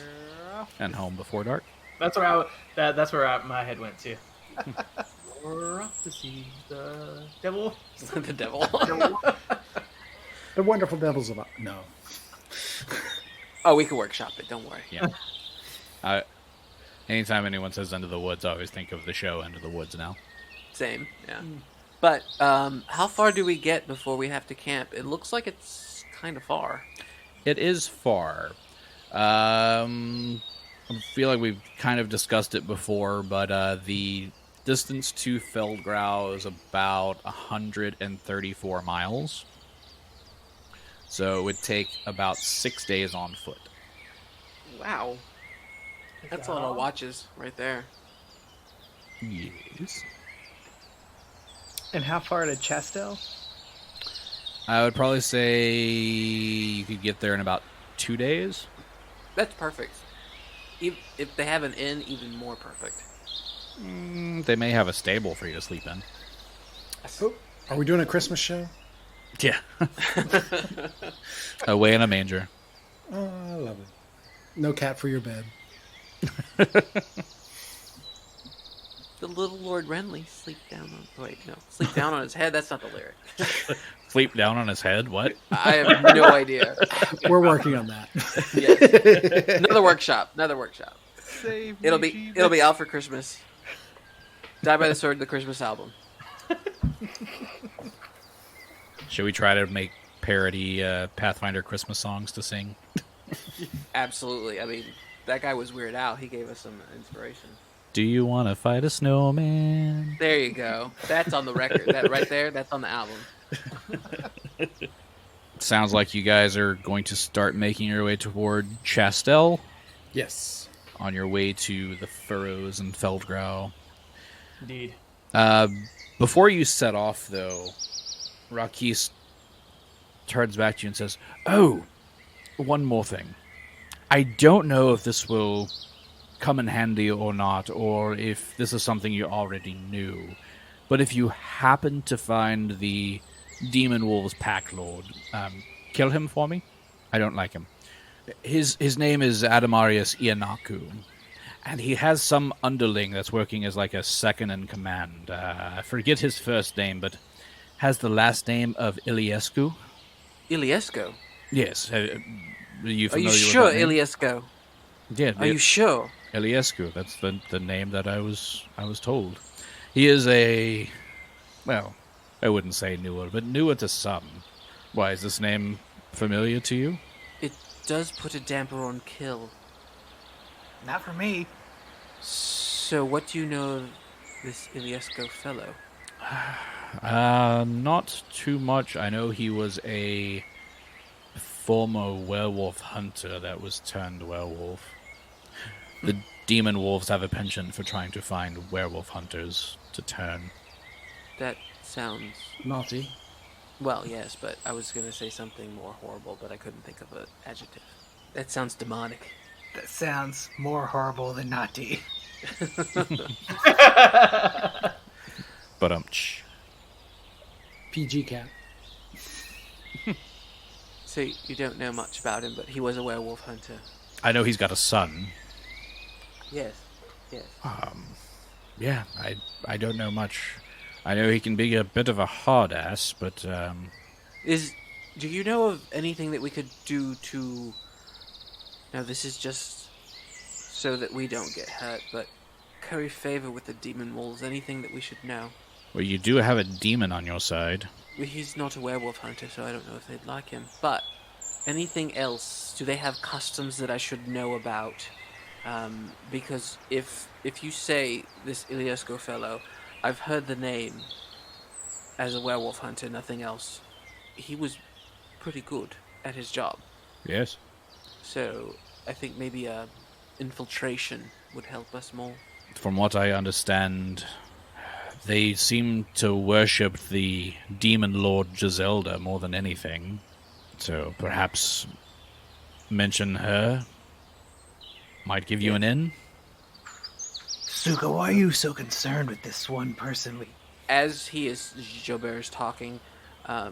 And home before dark. That's where my head went to. We're off to see the devil. The devil. The wonderful devils of... No. Oh, we can workshop it. Don't worry. Yeah. Anytime anyone says Into the Woods, I always think of the show Into the Woods now. Same. Yeah. But how far do we get before we have to camp? It looks like it's kind of far. It is far. I feel like we've kind of discussed it before, but the distance to Feldgrau is about 134 miles. So it would take about 6 days on foot. Wow. That's a lot of watches right there. Yes. And how far to Chastel? I would probably say you could get there in about 2 days. That's perfect. If they have an inn, even more perfect. They may have a stable for you to sleep in. Oh, are we doing a Christmas show? Yeah. Away in a manger. Oh, I love it. No cat for your bed. The little Lord Renly sleep down on... Wait, no. Sleep down on his head? That's not the lyric. Sleep down on his head? What? I have no idea. We're working on that. Yes. Another workshop. Save It'll me, be out for Christmas. Die by the Sword, the Christmas album. Should we try to make parody Pathfinder Christmas songs to sing? Absolutely. I mean, that guy was Weird Al. He gave us some inspiration. Do you want to fight a snowman? There you go. That's on the record. That right there, that's on the album. Sounds like you guys are going to start making your way toward Chastel. Yes. On your way to the Furrows and Feldgrau. Indeed. Before you set off, though, Rhakis turns back to you and says, "Oh, one more thing. I don't know if this will come in handy or not, or if this is something you already knew. But if you happen to find the Demon Wolves Pack Lord, kill him for me. I don't like him. His name is Adamarius Ianaku, and he has some underling that's working as like a second in command. I forget his first name, but has the last name of Iliescu. Iliescu? Yes. Are you familiar Are you with sure, that name? Iliescu? Yeah. Are you sure? Iliescu. That's the name that I was told. He is a, well, I wouldn't say newer, but newer to some. Why, is this name familiar to you? It does put a damper on kill. Not for me. So what do you know of this Iliescu fellow? Not too much. I know he was a former werewolf hunter that was turned werewolf. The demon wolves have a penchant for trying to find werewolf hunters to turn. That sounds... Naughty. Well, yes, but I was going to say something more horrible, but I couldn't think of an adjective. That sounds demonic. That sounds more horrible than naughty. But PG cat. So you don't know much about him, but he was a werewolf hunter. I know he's got a son. Yes. Yeah, I don't know much. I know he can be a bit of a hard ass, but Do you know of anything that we could do to... Now, this is just so that we don't get hurt, but curry favor with the demon wolves. Anything that we should know? well, you do have a demon on your side. Well, he's not a werewolf hunter, so I don't know if they'd like him. But anything else? Do they have customs that I should know about? Because if you say this Iliescu fellow, I've heard the name as a werewolf hunter, nothing else. He was pretty good at his job. Yes. So I think maybe a infiltration would help us more. From what I understand, they seem to worship the demon lord Giselda more than anything. So perhaps mention her might give you an in. Suka, why are you so concerned with this one person? As Xo'bere is talking,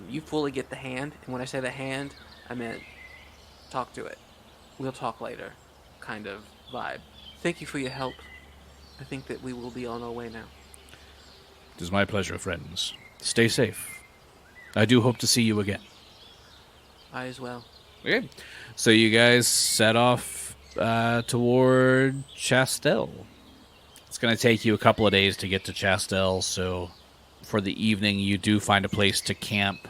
you fully get the hand. And when I say the hand, I meant talk to it. We'll talk later kind of vibe. Thank you for your help. I think that we will be on our way now. It is my pleasure, friends. Stay safe. I do hope to see you again. I as well. Okay. So you guys set off toward Chastel. It's going to take you a couple of days to get to Chastel, so for the evening you do find a place to camp.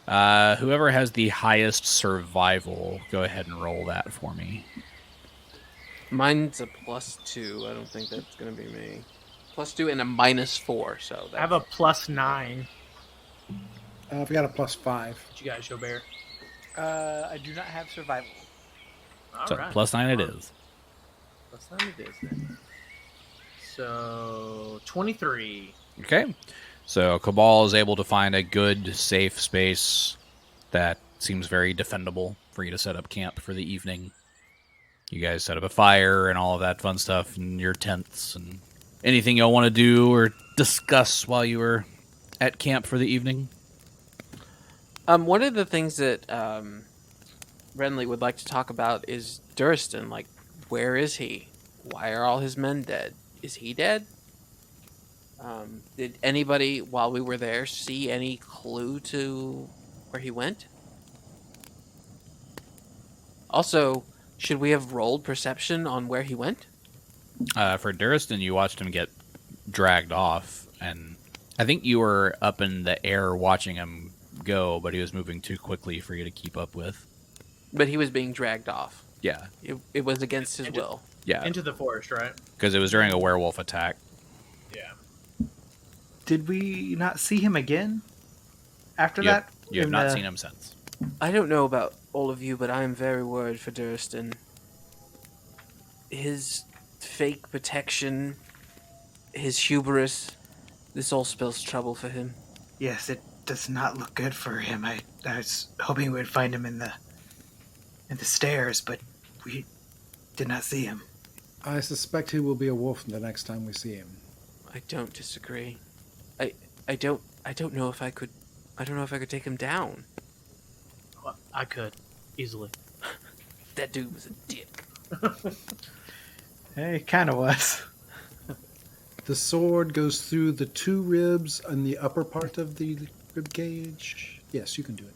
Whoever has the highest survival, go ahead and roll that for me. Mine's a +2. I don't think that's going to be me. +2 and a -4, so I have a +9. I've got a +5. What you got, Xo'bere? I do not have survival. All So right. +9 it is. +9 it is then. So 23. Okay. So Kabal is able to find a good, safe space that seems very defendable for you to set up camp for the evening. You guys set up a fire and all of that fun stuff in your tents and anything you'll want to do or discuss while you were at camp for the evening. One of the things that Renly would like to talk about is Durston. Like, where is he? Why are all his men dead? Is he dead? Did anybody, while we were there, see any clue to where he went? Also, should we have rolled perception on where he went? For Duristan, you watched him get dragged off, and I think you were up in the air watching him go, but he was moving too quickly for you to keep up with. But he was being dragged off. Yeah. It was against his will. Yeah. Into the forest, right? Because it was during a werewolf attack. Yeah. Did we not see him again after that? You have not seen him since. I don't know about all of you, but I am very worried for Durston. His fake protection, his hubris, this all spells trouble for him. Yes, it does not look good for him. I was hoping we would find him in the stairs, but we did not see him. I suspect he will be a wolf the next time we see him. I don't disagree. I don't know if I could. I don't know if I could take him down. Well, I could easily. That dude was a dick. Hey, kind of was. The sword goes through the 2 ribs on the upper part of the rib cage. Yes, you can do it.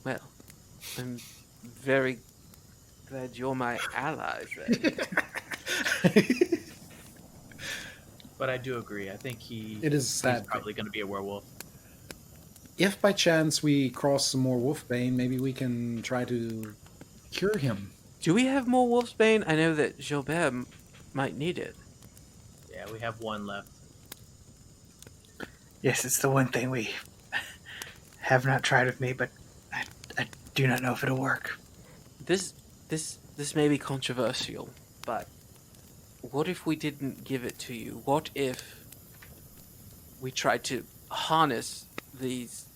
Well, I'm very glad you're my ally, then. But I do agree. I think It is sad. he's probably going to be a werewolf. If by chance we cross some more wolfbane, maybe we can try to cure him. Do we have more wolfsbane? I know that Xo'bere might need it. Yeah, we have 1 left. Yes, it's the one thing we have not tried with me, but I do not know if it'll work. This may be controversial, but what if we didn't give it to you? What if we tried to harness these...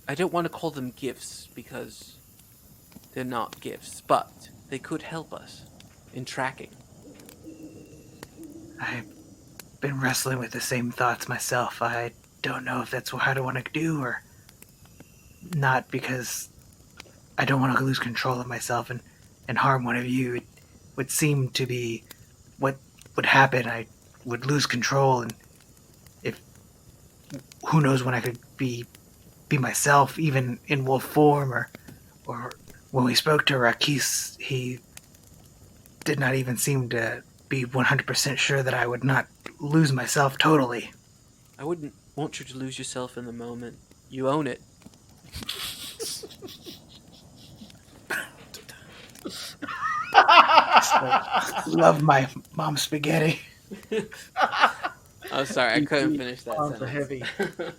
I don't want to call them gifts because they're not gifts, but they could help us in tracking. I've been wrestling with the same thoughts myself. I don't know if that's what I want to do or not, because I don't want to lose control of myself and harm one of you. It would seem to be what would happen. I would lose control, and if who knows when I could be myself, even in wolf form, or when we spoke to Rhakis, he did not even seem to be 100% sure that I would not lose myself totally. I wouldn't want you to lose yourself in the moment. You own it. Love my mom's spaghetti. Oh, sorry, I couldn't finish that Arms are sentence. heavy.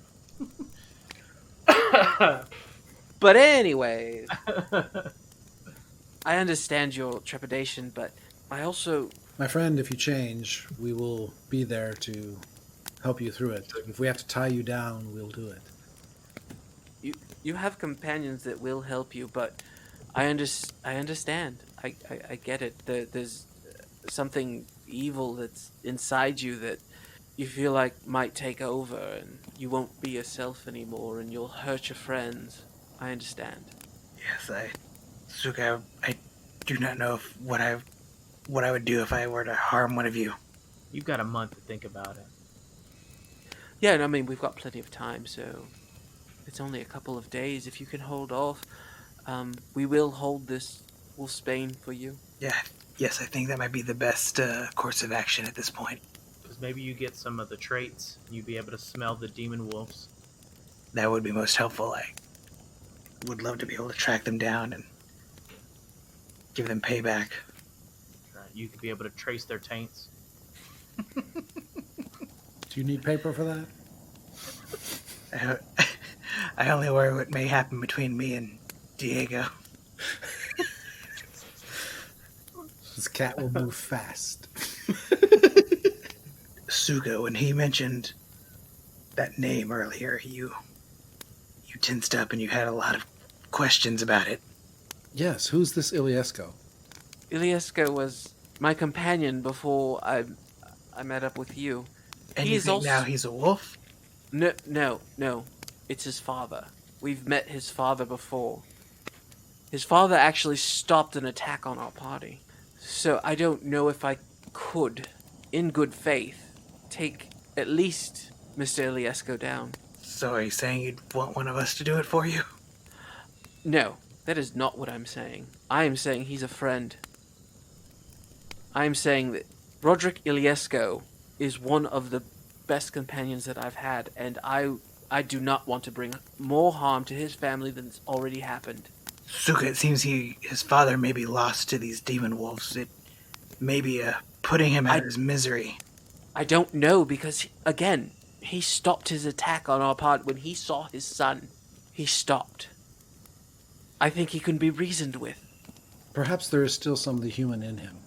But anyways, I understand your trepidation, but I also... My friend, if you change, we will be there to help you through it. If we have to tie you down, we'll do it. You have companions that will help you, but I understand. I get it. There's something evil that's inside you that you feel like might take over, and you won't be yourself anymore, and you'll hurt your friends. I understand. Yes, Suka, I do not know what I would do if I were to harm one of you. You've got a month to think about it. Yeah, and I mean, we've got plenty of time, so it's only a couple of days. If you can hold off, we will hold this wolfsbane for you. Yeah, yes, I think that might be the best course of action at this point. Because maybe you get some of the traits, and you'd be able to smell the demon wolves. That would be most helpful. I would love to be able to track them down and give them payback. You could be able to trace their taints. Do you need paper for that? I only worry what may happen between me and Diego. This cat will move fast. Suga, when he mentioned that name earlier, you tensed up and you had a lot of questions about it. Yes, who's this Iliesco? Iliesco was my companion before I met up with you. And you think now he's a wolf? No. It's his father. We've met his father before. His father actually stopped an attack on our party. So I don't know if I could, in good faith, take at least Mr. Iliesco down. So are you saying you'd want one of us to do it for you? No, that is not what I'm saying. I am saying he's a friend. I am saying that Roderick Iliesco is one of the best companions that I've had, and I do not want to bring more harm to his family than's already happened. Suga, it seems his father may be lost to these demon wolves. It may be putting him out of his misery. I don't know, because, again, he stopped his attack on our part when he saw his son. He stopped. I think he can be reasoned with. Perhaps there is still some of the human in him.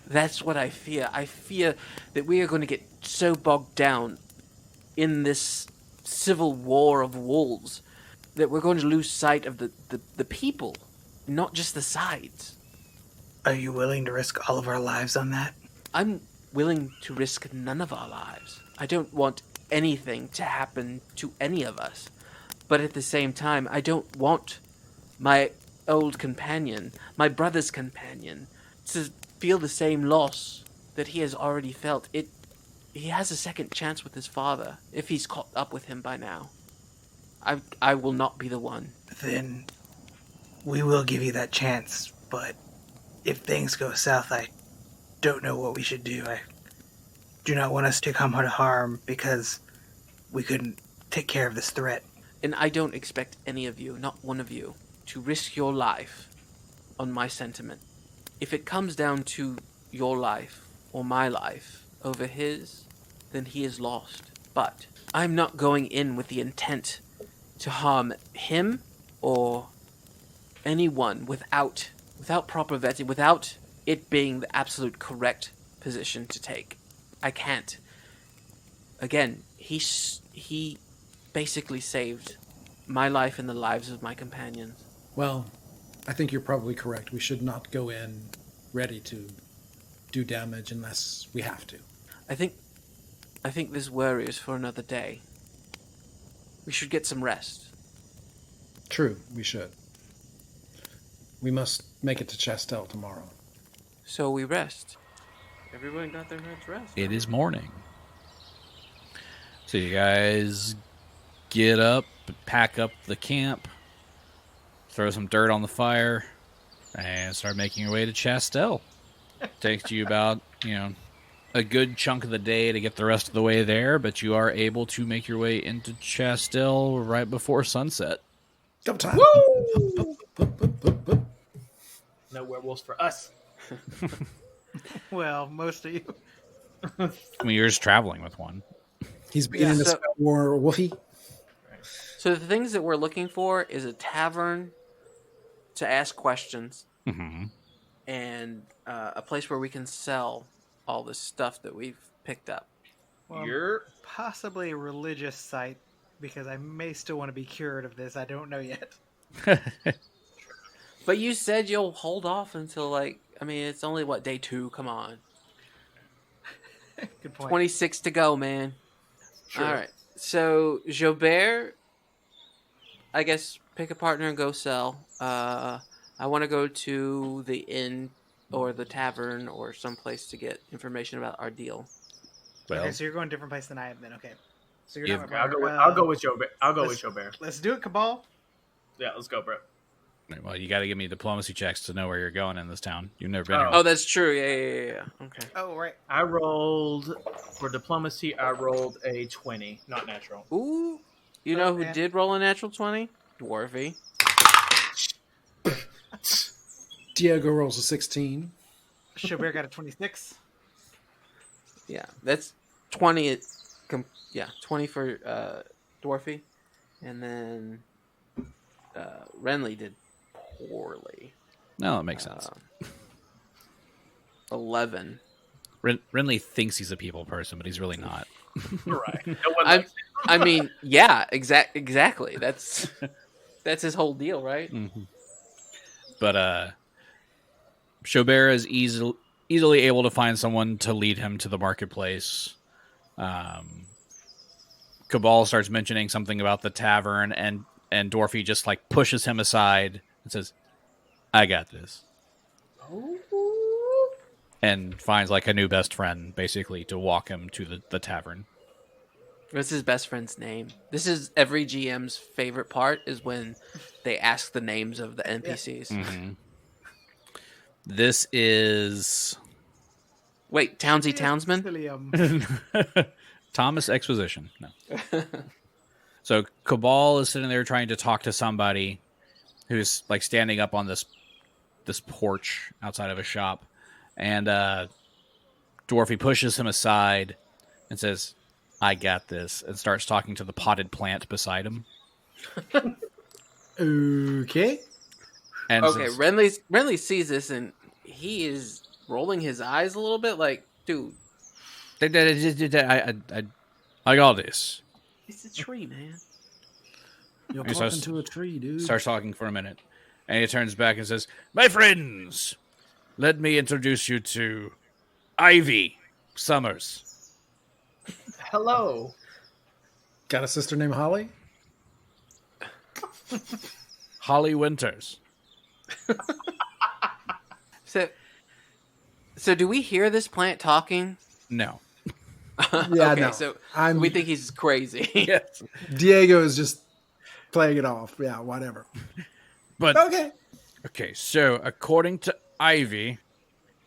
That's what I fear. I fear that we are going to get so bogged down in this civil war of wolves that we're going to lose sight of the people, not just the sides. Are you willing to risk all of our lives on that? I'm willing to risk none of our lives. I don't want anything to happen to any of us. But at the same time, I don't want my old companion, my brother's companion, to feel the same loss that he has already felt. He has a second chance with his father, if he's caught up with him by now. I will not be the one. Then we will give you that chance, but if things go south, I don't know what we should do. I do not want us to come to harm because we couldn't take care of this threat. And I don't expect any of you, not one of you, to risk your life on my sentiment. If it comes down to your life or my life over his, then he is lost. But I'm not going in with the intent to harm him or anyone without proper vetting, without it being the absolute correct position to take. I can't. Again, he basically saved my life and the lives of my companions. Well, I think you're probably correct. We should not go in ready to do damage unless we have to. I think this worry is for another day. We should get some rest. True, we should. We must make it to Schädel tomorrow. So we rest. Everyone got their night's rest. It is morning. So you guys get up, pack up the camp, throw some dirt on the fire, and start making your way to Schädel. Takes you about, a good chunk of the day to get the rest of the way there, but you are able to make your way into Schädel right before sunset. Go time. Woo! No werewolves for us. Well, most of you. I mean, you're just traveling with one. He's beginning to more woofy. So the things that we're looking for is a tavern to ask questions, and a place where we can sell all this stuff that we've picked up. Well, You're possibly a religious site, because I may still want to be cured of this. I don't know yet. But you said you'll hold off until, it's only, day 2? Come on. Good point. 26 to go, man. Sure. All right. So, Xo'bere, I guess pick a partner and go sell. I want to go to the inn or the tavern or someplace to get information about our deal. Well, Okay, so you're going a different place than I am then. Okay. So you're Yeah, not. I'll go with Xo'bere. let's- Xo'bere. Let's do it, Kabal. Yeah, let's go, bro. well, you got to give me diplomacy checks to know where you're going in this town. You've never been Oh. here. Oh, that's true. Yeah. Okay. Oh, right. I rolled for diplomacy. I rolled a 20, not natural. Ooh. You know who man. did roll a natural 20? Dwarfy. Diego rolls a 16. Xo'bere got a 26. Yeah, that's 20. 20 for Dwarfy. And then Renly did poorly. No, that makes sense. 11. Renly thinks he's a people person, but he's really not. Right. No one likes I mean, yeah, exactly. That's his whole deal, right? Mm-hmm. But Xo'bere is easily able to find someone to lead him to the marketplace. Kabal starts mentioning something about the tavern, and Dorothy just like pushes him aside and says, "I got this," and finds like a new best friend, basically, to walk him to the tavern. What's his best friend's name? This is every GM's favorite part, is when they ask the names of the NPCs. Mm-hmm. This is... Wait, Townsman? Thomas Exposition. No. So Kabal is sitting there trying to talk to somebody who's like standing up on this porch outside of a shop, and Dorothy pushes him aside and says, "I got this," and starts talking to the potted plant beside him. Okay. And okay, Renly sees this and he is rolling his eyes a little bit like, dude, I got this. it's a tree, man. You're He talking starts- to a tree, dude. Starts talking for a minute, and he turns back and says, "My friends, let me introduce you to Ivy Summers." Hello. Got a sister named Holly? Holly Winters. So do we hear this plant talking? No. Yeah, okay, no. so I'm we think he's crazy. Yes. Diego is just playing it off. Yeah, whatever. But Okay. So according to Ivy,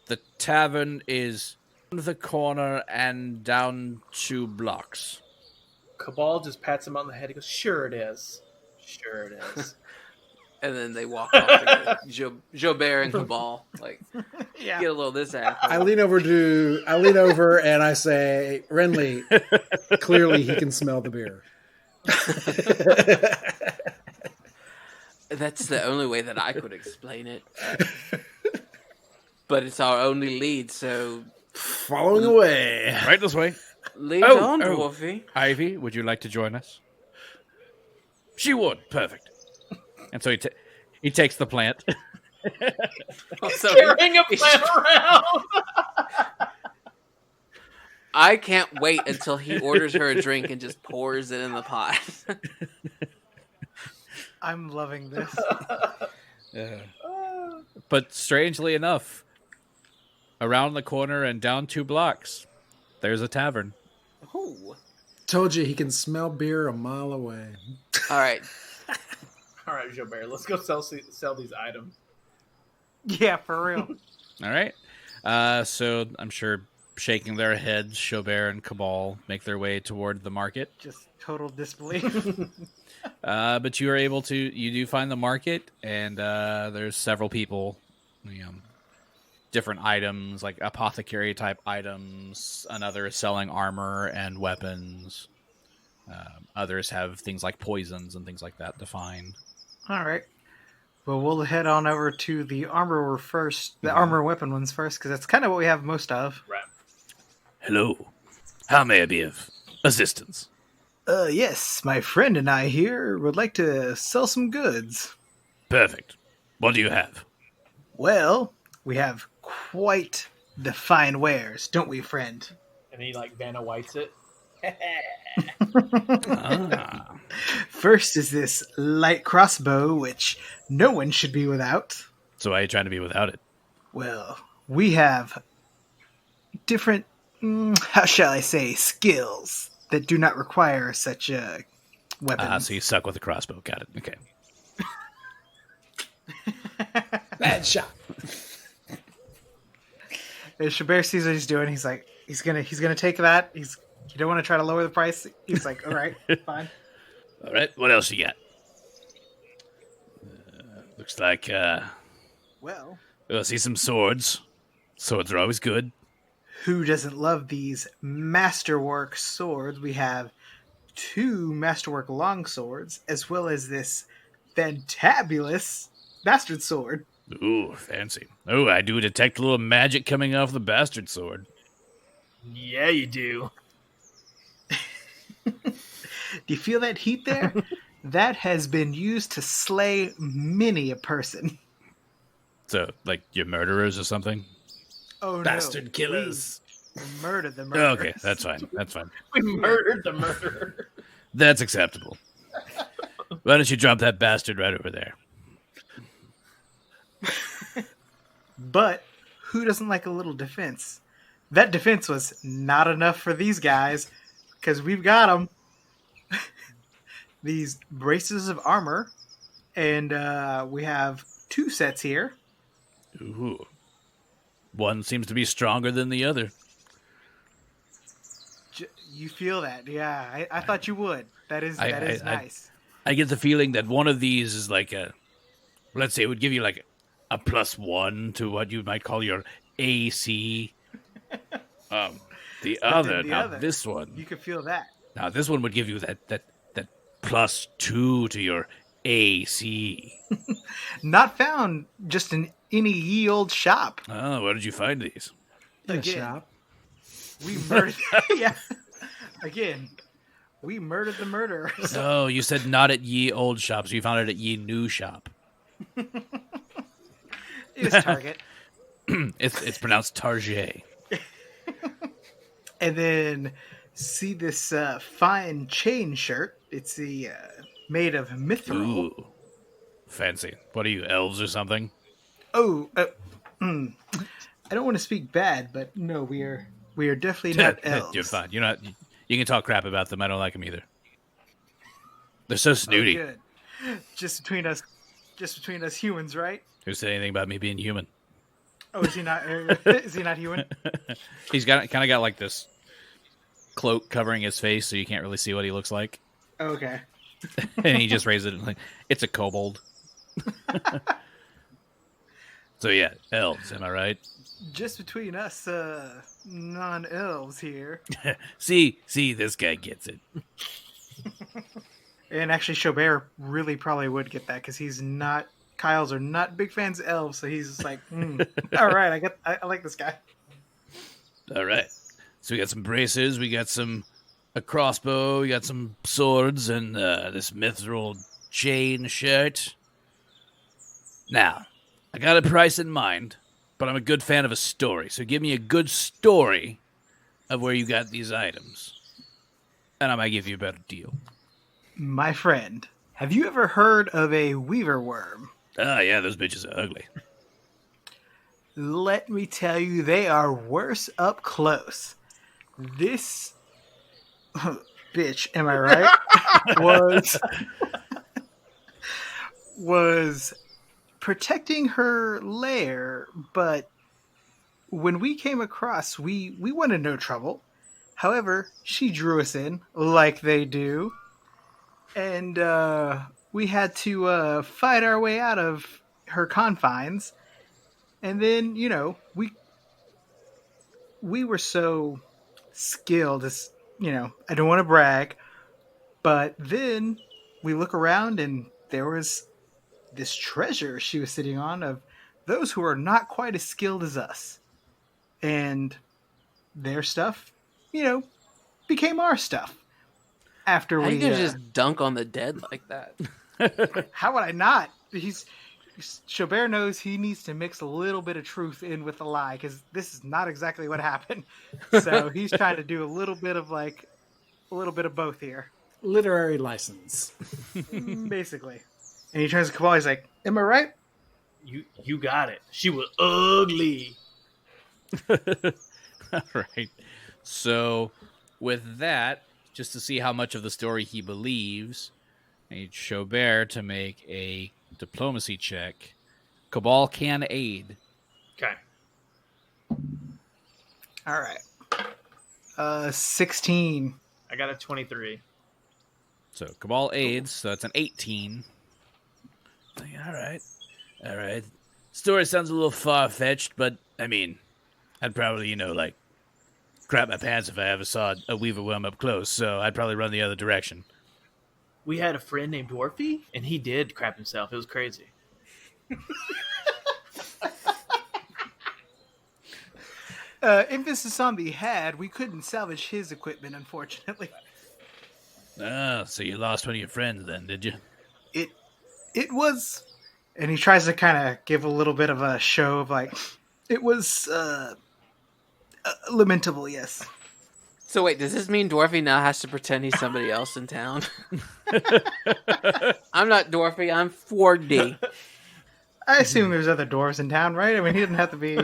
the tavern is on the corner and down 2 blocks. Kabal just pats him on the head. He goes, "Sure it is. Sure it is." And then they walk off together. Xo'bere and Kabal, like, Yeah. get a little of this apple. I lean over and I say, Renly, clearly he can smell the beer. That's the only way that I could explain it. But it's our only lead, so Following away. Right this way. lead Oh, on, oh. Dwarfy. Ivy, would you like to join us? She would. Perfect. And so he takes the plant. So Carrying a plant around. I can't wait until he orders her a drink and just pours it in the pot. I'm loving this. But strangely enough, around the corner and down 2 blocks, there's a tavern. Ooh. Told you he can smell beer a mile away. All right. All right, Xo'bere, let's go sell these items. Yeah, for real. All right. So I'm sure shaking their heads, Xo'bere and Kabal make their way toward the market. Just total disbelief. But you do find the market, and there's several people, different items, like apothecary type items. Another is selling armor and weapons. Others have things like poisons and things like that to find. All right. Well, we'll head on over to the armor and weapon ones first, because that's kind of what we have most of. Right. Hello. How may I be of assistance? Yes, my friend and I here would like to sell some goods. Perfect. What do you have? Well, we have quite the fine wares, don't we, friend? And he like Vanna Whites it. Ah. First is this light crossbow, which no one should be without. So why are you trying to be without it? Well, we have different, how shall I say, skills that do not require such a weapon. So you suck with a crossbow. Got it. Okay. Bad shot. As Xo'bere sees what he's doing, he's like, he's gonna take that. You don't want to try to lower the price. He's like, all right, fine. All right. What else you got? Looks like Well, I see some swords. Swords are always good. who doesn't love these masterwork swords? We have 2 masterwork longswords, as well as this fantabulous bastard sword. Ooh, fancy. Oh, I do detect a little magic coming off the bastard sword. Yeah, you do. Do you feel that heat there? That has been used to slay many a person. So, like, you're murderers or something? Oh, Bastard no. killers. We murdered the murderers. Okay, that's fine. That's fine. We murdered the murderer. That's acceptable. Why don't you drop that bastard right over there? But who doesn't like a little defense? That defense was not enough for these guys, because we've got them. These braces of armor, and we have 2 sets here. Ooh. One seems to be stronger than the other. You feel that? Yeah, I thought you would. That is nice. I get the feeling that one of these is like let's say it would give you like a +1 to what you might call your AC. The other, this one. You could feel that. Now this one would give you that +2 to your AC. Not found just in any ye old shop. Oh, where did you find these? In a Again. shop. We murdered. Yeah. Again, we murdered the murderers. Oh, you said not at ye old shop, so you found it at ye new shop. It was Target. It's pronounced Target. And then see this fine chain shirt. It's the made of mithril. Ooh, fancy. What are you, elves or something? Oh, I don't want to speak bad, but no, we are definitely not elves. You're fine. You're not. You can talk crap about them. I don't like them either. They're so snooty. Oh, good. Just between us humans, right? Who said anything about me being human? Oh, is he not? Is he not human? He's kind of got like this cloak covering his face, so you can't really see what he looks like. Okay. And he just raises it like it's a kobold. So yeah, elves. Am I right? Just between us, non-elves here. See, this guy gets it. And actually, Xo'bere really probably would get that because he's not. Kyles are not big fans of elves, so he's just like, all right, I like this guy. All right. So we got some braces, we got a crossbow, we got some swords, and this mithril chain shirt. Now, I got a price in mind, but I'm a good fan of a story. So give me a good story of where you got these items, and I might give you a better deal. My friend, have you ever heard of a weaver worm? Ah, yeah, those bitches are ugly. Let me tell you, they are worse up close. This bitch, am I right? was protecting her lair, but when we came across, we wanted no trouble. However, she drew us in like they do, and we had to fight our way out of her confines. And then, we were so skilled, as I don't want to brag, but then we look around and there was this treasure she was sitting on of those who are not quite as skilled as us. And their stuff, became our stuff. After How we you gonna just dunk on the dead like that? How would I not? Xo'bere knows he needs to mix a little bit of truth in with a lie, because this is not exactly what happened. So he's trying to do a little bit of both here. Literary license. Basically. And he turns to Kabal, he's like, am I right? You got it. She was ugly. All right. So with that, just to see how much of the story he believes, I need Xo'bere to make a diplomacy check. Kabal can aid. Okay. All right. 16. I got a 23. So Kabal aids, so that's an 18. All right. Story sounds a little far-fetched, but, I mean, I'd probably, crap my pants if I ever saw a weaver worm up close, so I'd probably run the other direction. We had a friend named Dwarfy, and he did crap himself. It was crazy. Emphasis on the had. We couldn't salvage his equipment, unfortunately. Ah, so you lost one of your friends then, did you? It was, and he tries to kind of give a little bit of a show of like, it was lamentable, yes. So wait, does this mean Dwarfy now has to pretend he's somebody else in town? I'm not Dwarfy, I'm 4D. I assume there's other dwarves in town, right? I mean, he didn't have to be.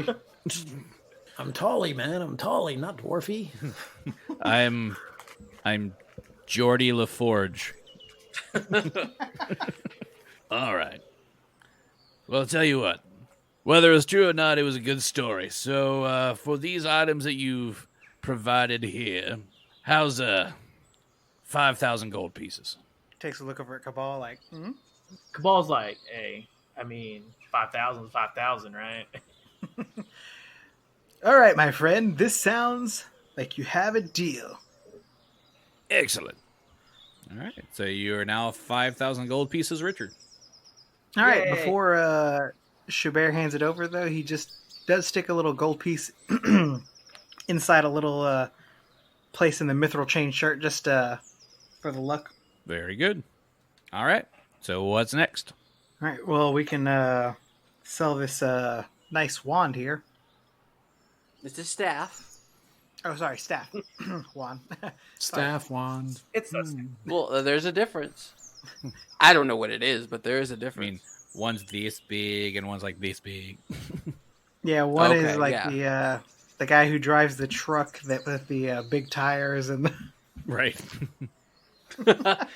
I'm Tolly, man. I'm Tolly, not Dwarfy. I'm Geordie LaForge. All right. Well, I'll tell you what. Whether it's true or not, it was a good story. So, for these items that you've provided here, how's 5,000 gold pieces? Takes a look over at Kabal, like, Cabal's like, hey, I mean, 5,000 is 5,000, right? All right, my friend. This sounds like you have a deal. Excellent. All right. So you are now 5,000 gold pieces richer. All right. Yay. Before Xo'bere hands it over, though, he just does stick a little gold piece inside a little place in the mithril chain shirt, just for the luck. Very good. All right. So what's next? All right. Well, we can sell this nice wand here. It's a staff. Oh, sorry, staff. Wand. Staff wand. It's Well, there's a difference. I don't know what it is, but there is a I difference. mean, one's this big and one's like this big. Yeah, one Okay, is like yeah. the guy who drives the truck that with the big tires and Right.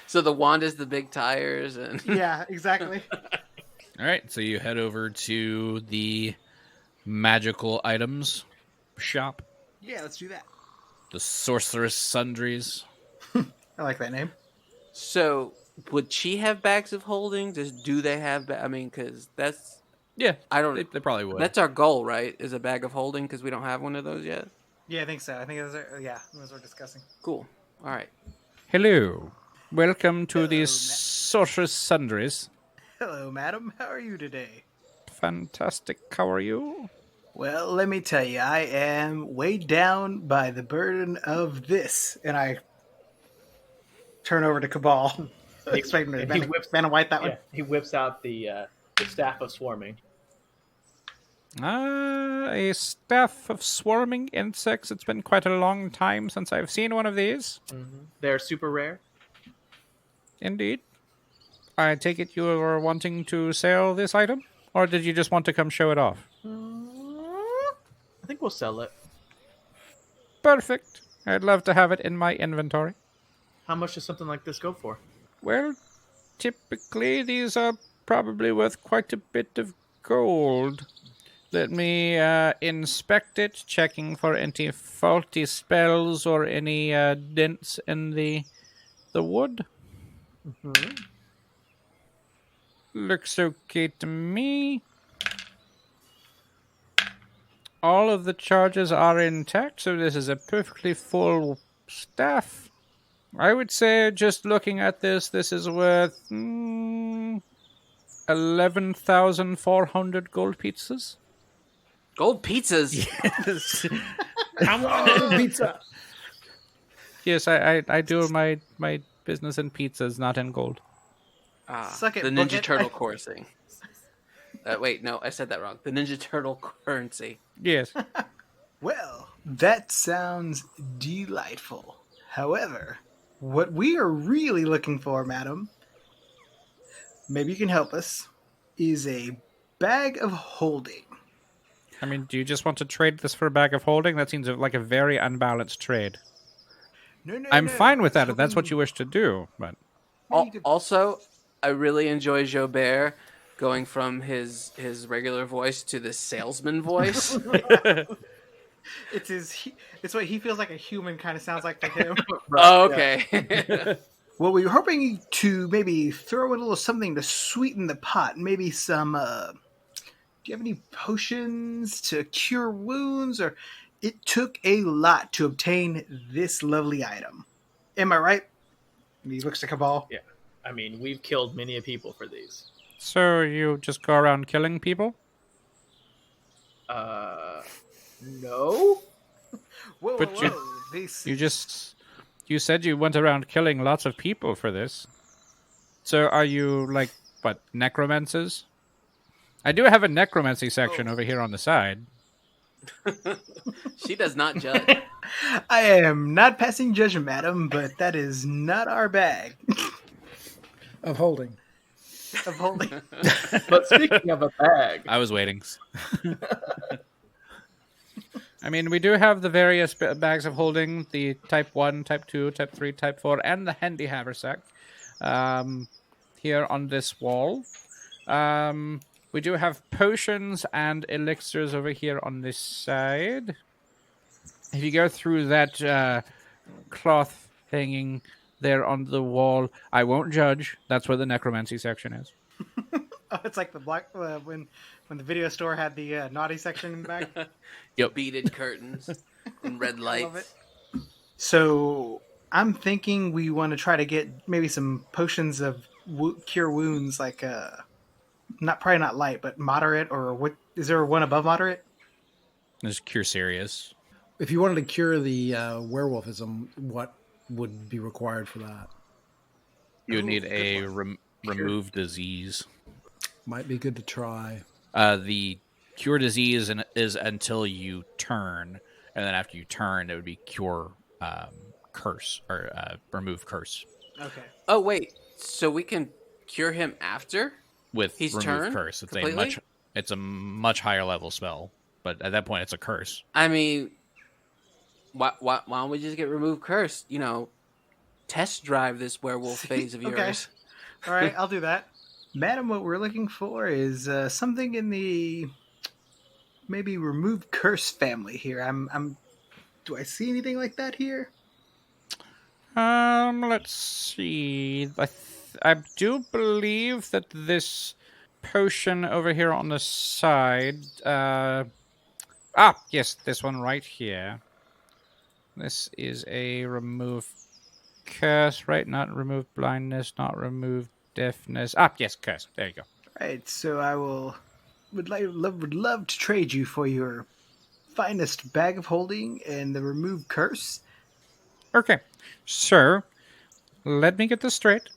So the wand is the big tires, and yeah, exactly. All right. So you head over to the magical items shop. Yeah, let's do that. The Sorceress Sundries. I like that name. so would she have bags of holding? Just do they have? I mean, because that's Yeah, I don't. they probably would. That's our goal, right? Is a bag of holding because we don't have one of those yet. Yeah, I think so. I think those are those we're discussing. Cool. All right. Hello. Welcome to Hello, the Ma- Sorceress Sundries. Hello, madam. How are you today? Fantastic. How are you? Well, let me tell you, I am weighed down by the burden of this, and I turn over to Kabal. Expecting to Vanna White that one. he whips out the staff of swarming. A staff of swarming insects. It's been quite a long time since I've seen one of these. Mm-hmm. They're super rare. Indeed. I take it you were wanting to sell this item? Or did you just want to come show it off? I think we'll sell it. Perfect. I'd love to have it in my inventory. How much does something like this go for? Well, typically these are probably worth quite a bit of gold. Let me inspect it, checking for any faulty spells or any dents in the wood. Mm-hmm. Looks okay to me. All of the charges are intact, so this is a perfectly full staff. I would say, just looking at this is worth 11,400 gold pizzas. Gold pizzas. Yes. Come on, pizza. Yes, I do my business in pizzas, not in gold. Suck it, The book Ninja it. Turtle coursing. Wait, no, I said that wrong. The Ninja Turtle currency. Yes. Well, that sounds delightful. However, what we are really looking for, madam, maybe you can help us, is a bag of holding. I mean, do you just want to trade this for a bag of holding? That seems like a very unbalanced trade. No, I'm fine with that if hoping- that's what you wish to do, but Also, I really enjoy Xo'bere going from his regular voice to the salesman voice. It's what he feels like a human kind of sounds like to him. Oh, okay. Well, we were hoping to maybe throw in a little something to sweeten the pot. Maybe some. Do you have any potions to cure wounds, or It took a lot to obtain this lovely item. Am I right? He looks to Kabal. Yeah. I mean, we've killed many people for these. So you just go around killing people? No? Whoa, But whoa, whoa. You said you went around killing lots of people for this. So are you, like, what, necromancers? I do have a necromancy section over here on the side. She does not judge. I am not passing judgment, madam, but that is not our bag Of holding. of holding. But speaking of a bag, I was waiting. I mean, we do have the various bags of holding, the Type 1, Type 2, Type 3, Type 4, and the handy haversack here on this wall. We do have potions and elixirs over here on this side. If you go through that cloth hanging there on the wall, I won't judge. That's where the necromancy section is. Oh, it's like the black when the video store had the naughty section in the back. Yep. Beaded curtains and red Love lights. it. So I'm thinking we want to try to get maybe some potions of cure wounds, like probably not light, but moderate, or what? Is there one above moderate? There's Cure Serious. If you wanted to cure the werewolfism, what would be required for that? You would need Ooh, a good one. remove disease. Might be good to try. The Cure Disease is until you turn, and then after you turn, it would be Cure Curse, or Remove Curse. Okay. Oh, wait. So we can cure him after? With He's Remove turned Curse. completely? It's a much higher level spell, but at that point, it's a curse. I mean, why don't we just get Remove Curse? You know, test drive this werewolf phase of Okay. yours. All right, I'll do that. Madam, what we're looking for is something in the maybe remove curse family here. Do I see anything like that here? Let's see. I do believe that this potion over here on the side. Yes, this one right here. This is a remove curse, right? Not remove blindness, not remove deafness. Yes, curse. There you go. Right, so I would love to trade you for your finest bag of holding and the remove curse. Okay, so let me get this straight.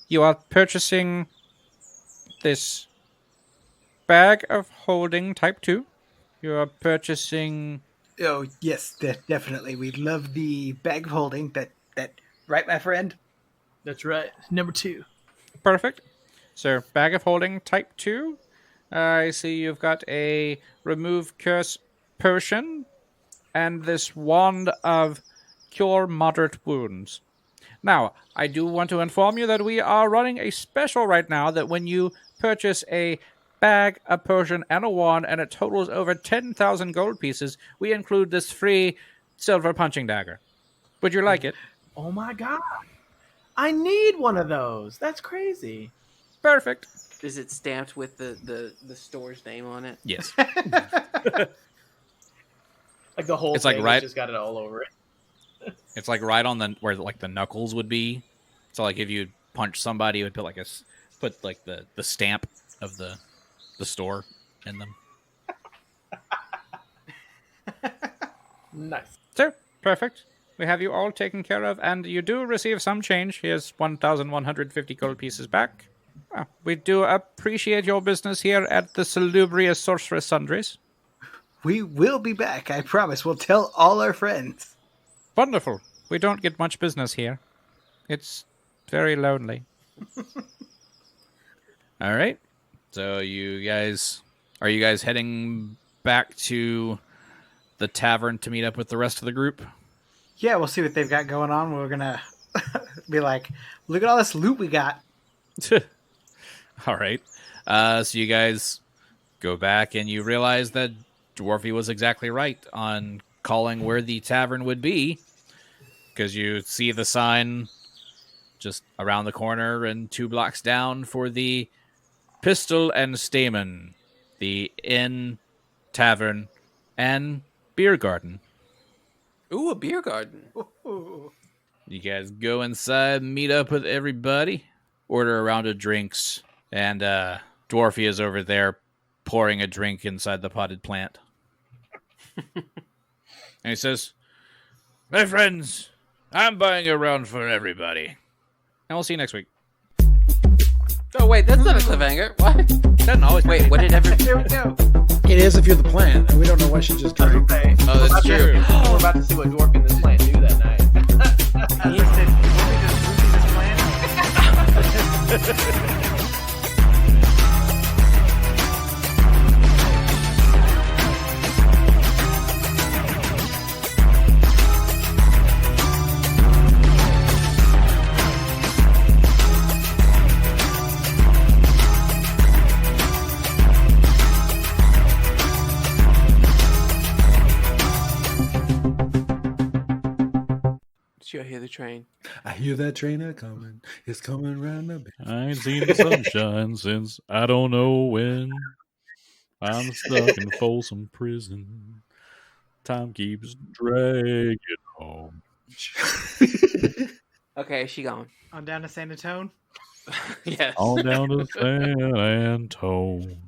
You are purchasing this bag of holding type 2. You are purchasing... Oh yes, definitely. We'd love the bag of holding. That right, my friend. that's right. Number 2. Perfect. So, bag of holding type 2. I see you've got a remove curse potion and this wand of cure moderate wounds. Now, I do want to inform you that we are running a special right now that when you purchase a bag, a potion, and a wand, and it totals over 10,000 gold pieces, we include this free silver punching dagger. Would you like it? Oh my god. I need one of those. That's crazy. Perfect. Is it stamped with the store's name on it? Yes. Like the whole It's thing like right- just got it all over it. It's like right on where like the knuckles would be. So like if you punch somebody, it would put like the stamp of the store in them. Nice. So, perfect. We have you all taken care of, and you do receive some change. Here's 1,150 gold pieces back. We do appreciate your business here at the Salubrious Sorceress Sundries. We will be back. I promise. We'll tell all our friends. Wonderful. We don't get much business here. It's very lonely. All right. So are you guys heading back to the tavern to meet up with the rest of the group? Yeah, we'll see what they've got going on. We're gonna be like, look at all this loot we got. All right. So you guys go back and you realize that Dwarfy was exactly right on calling where the tavern would be, because you see the sign just around the corner and 2 blocks down for the Pistol and Stamen, the inn, tavern, and beer garden. Ooh, a beer garden. Ooh. You guys go inside, meet up with everybody, order a round of drinks, and Dwarfy is over there pouring a drink inside the potted plant. And he says, "My friends, I'm buying a round for everybody. And we'll see you next week." Oh, wait, that's not a cliffhanger. What? Doesn't always. Wait, what did every... Here we go. It is if you're the plant, and we don't know why she just drank. Okay. Oh, that's true. We're about to see what Dwarf in this plant do that night. He said, "Want me to Ruby this plan?" Did you hear the train? I hear that train a coming. It's coming round the bend. I ain't seen the sunshine since I don't know when. I'm stuck in Folsom Prison. Time keeps dragging home. Okay, is she gone? On down to San Antonio. Yes. On down to San Antone.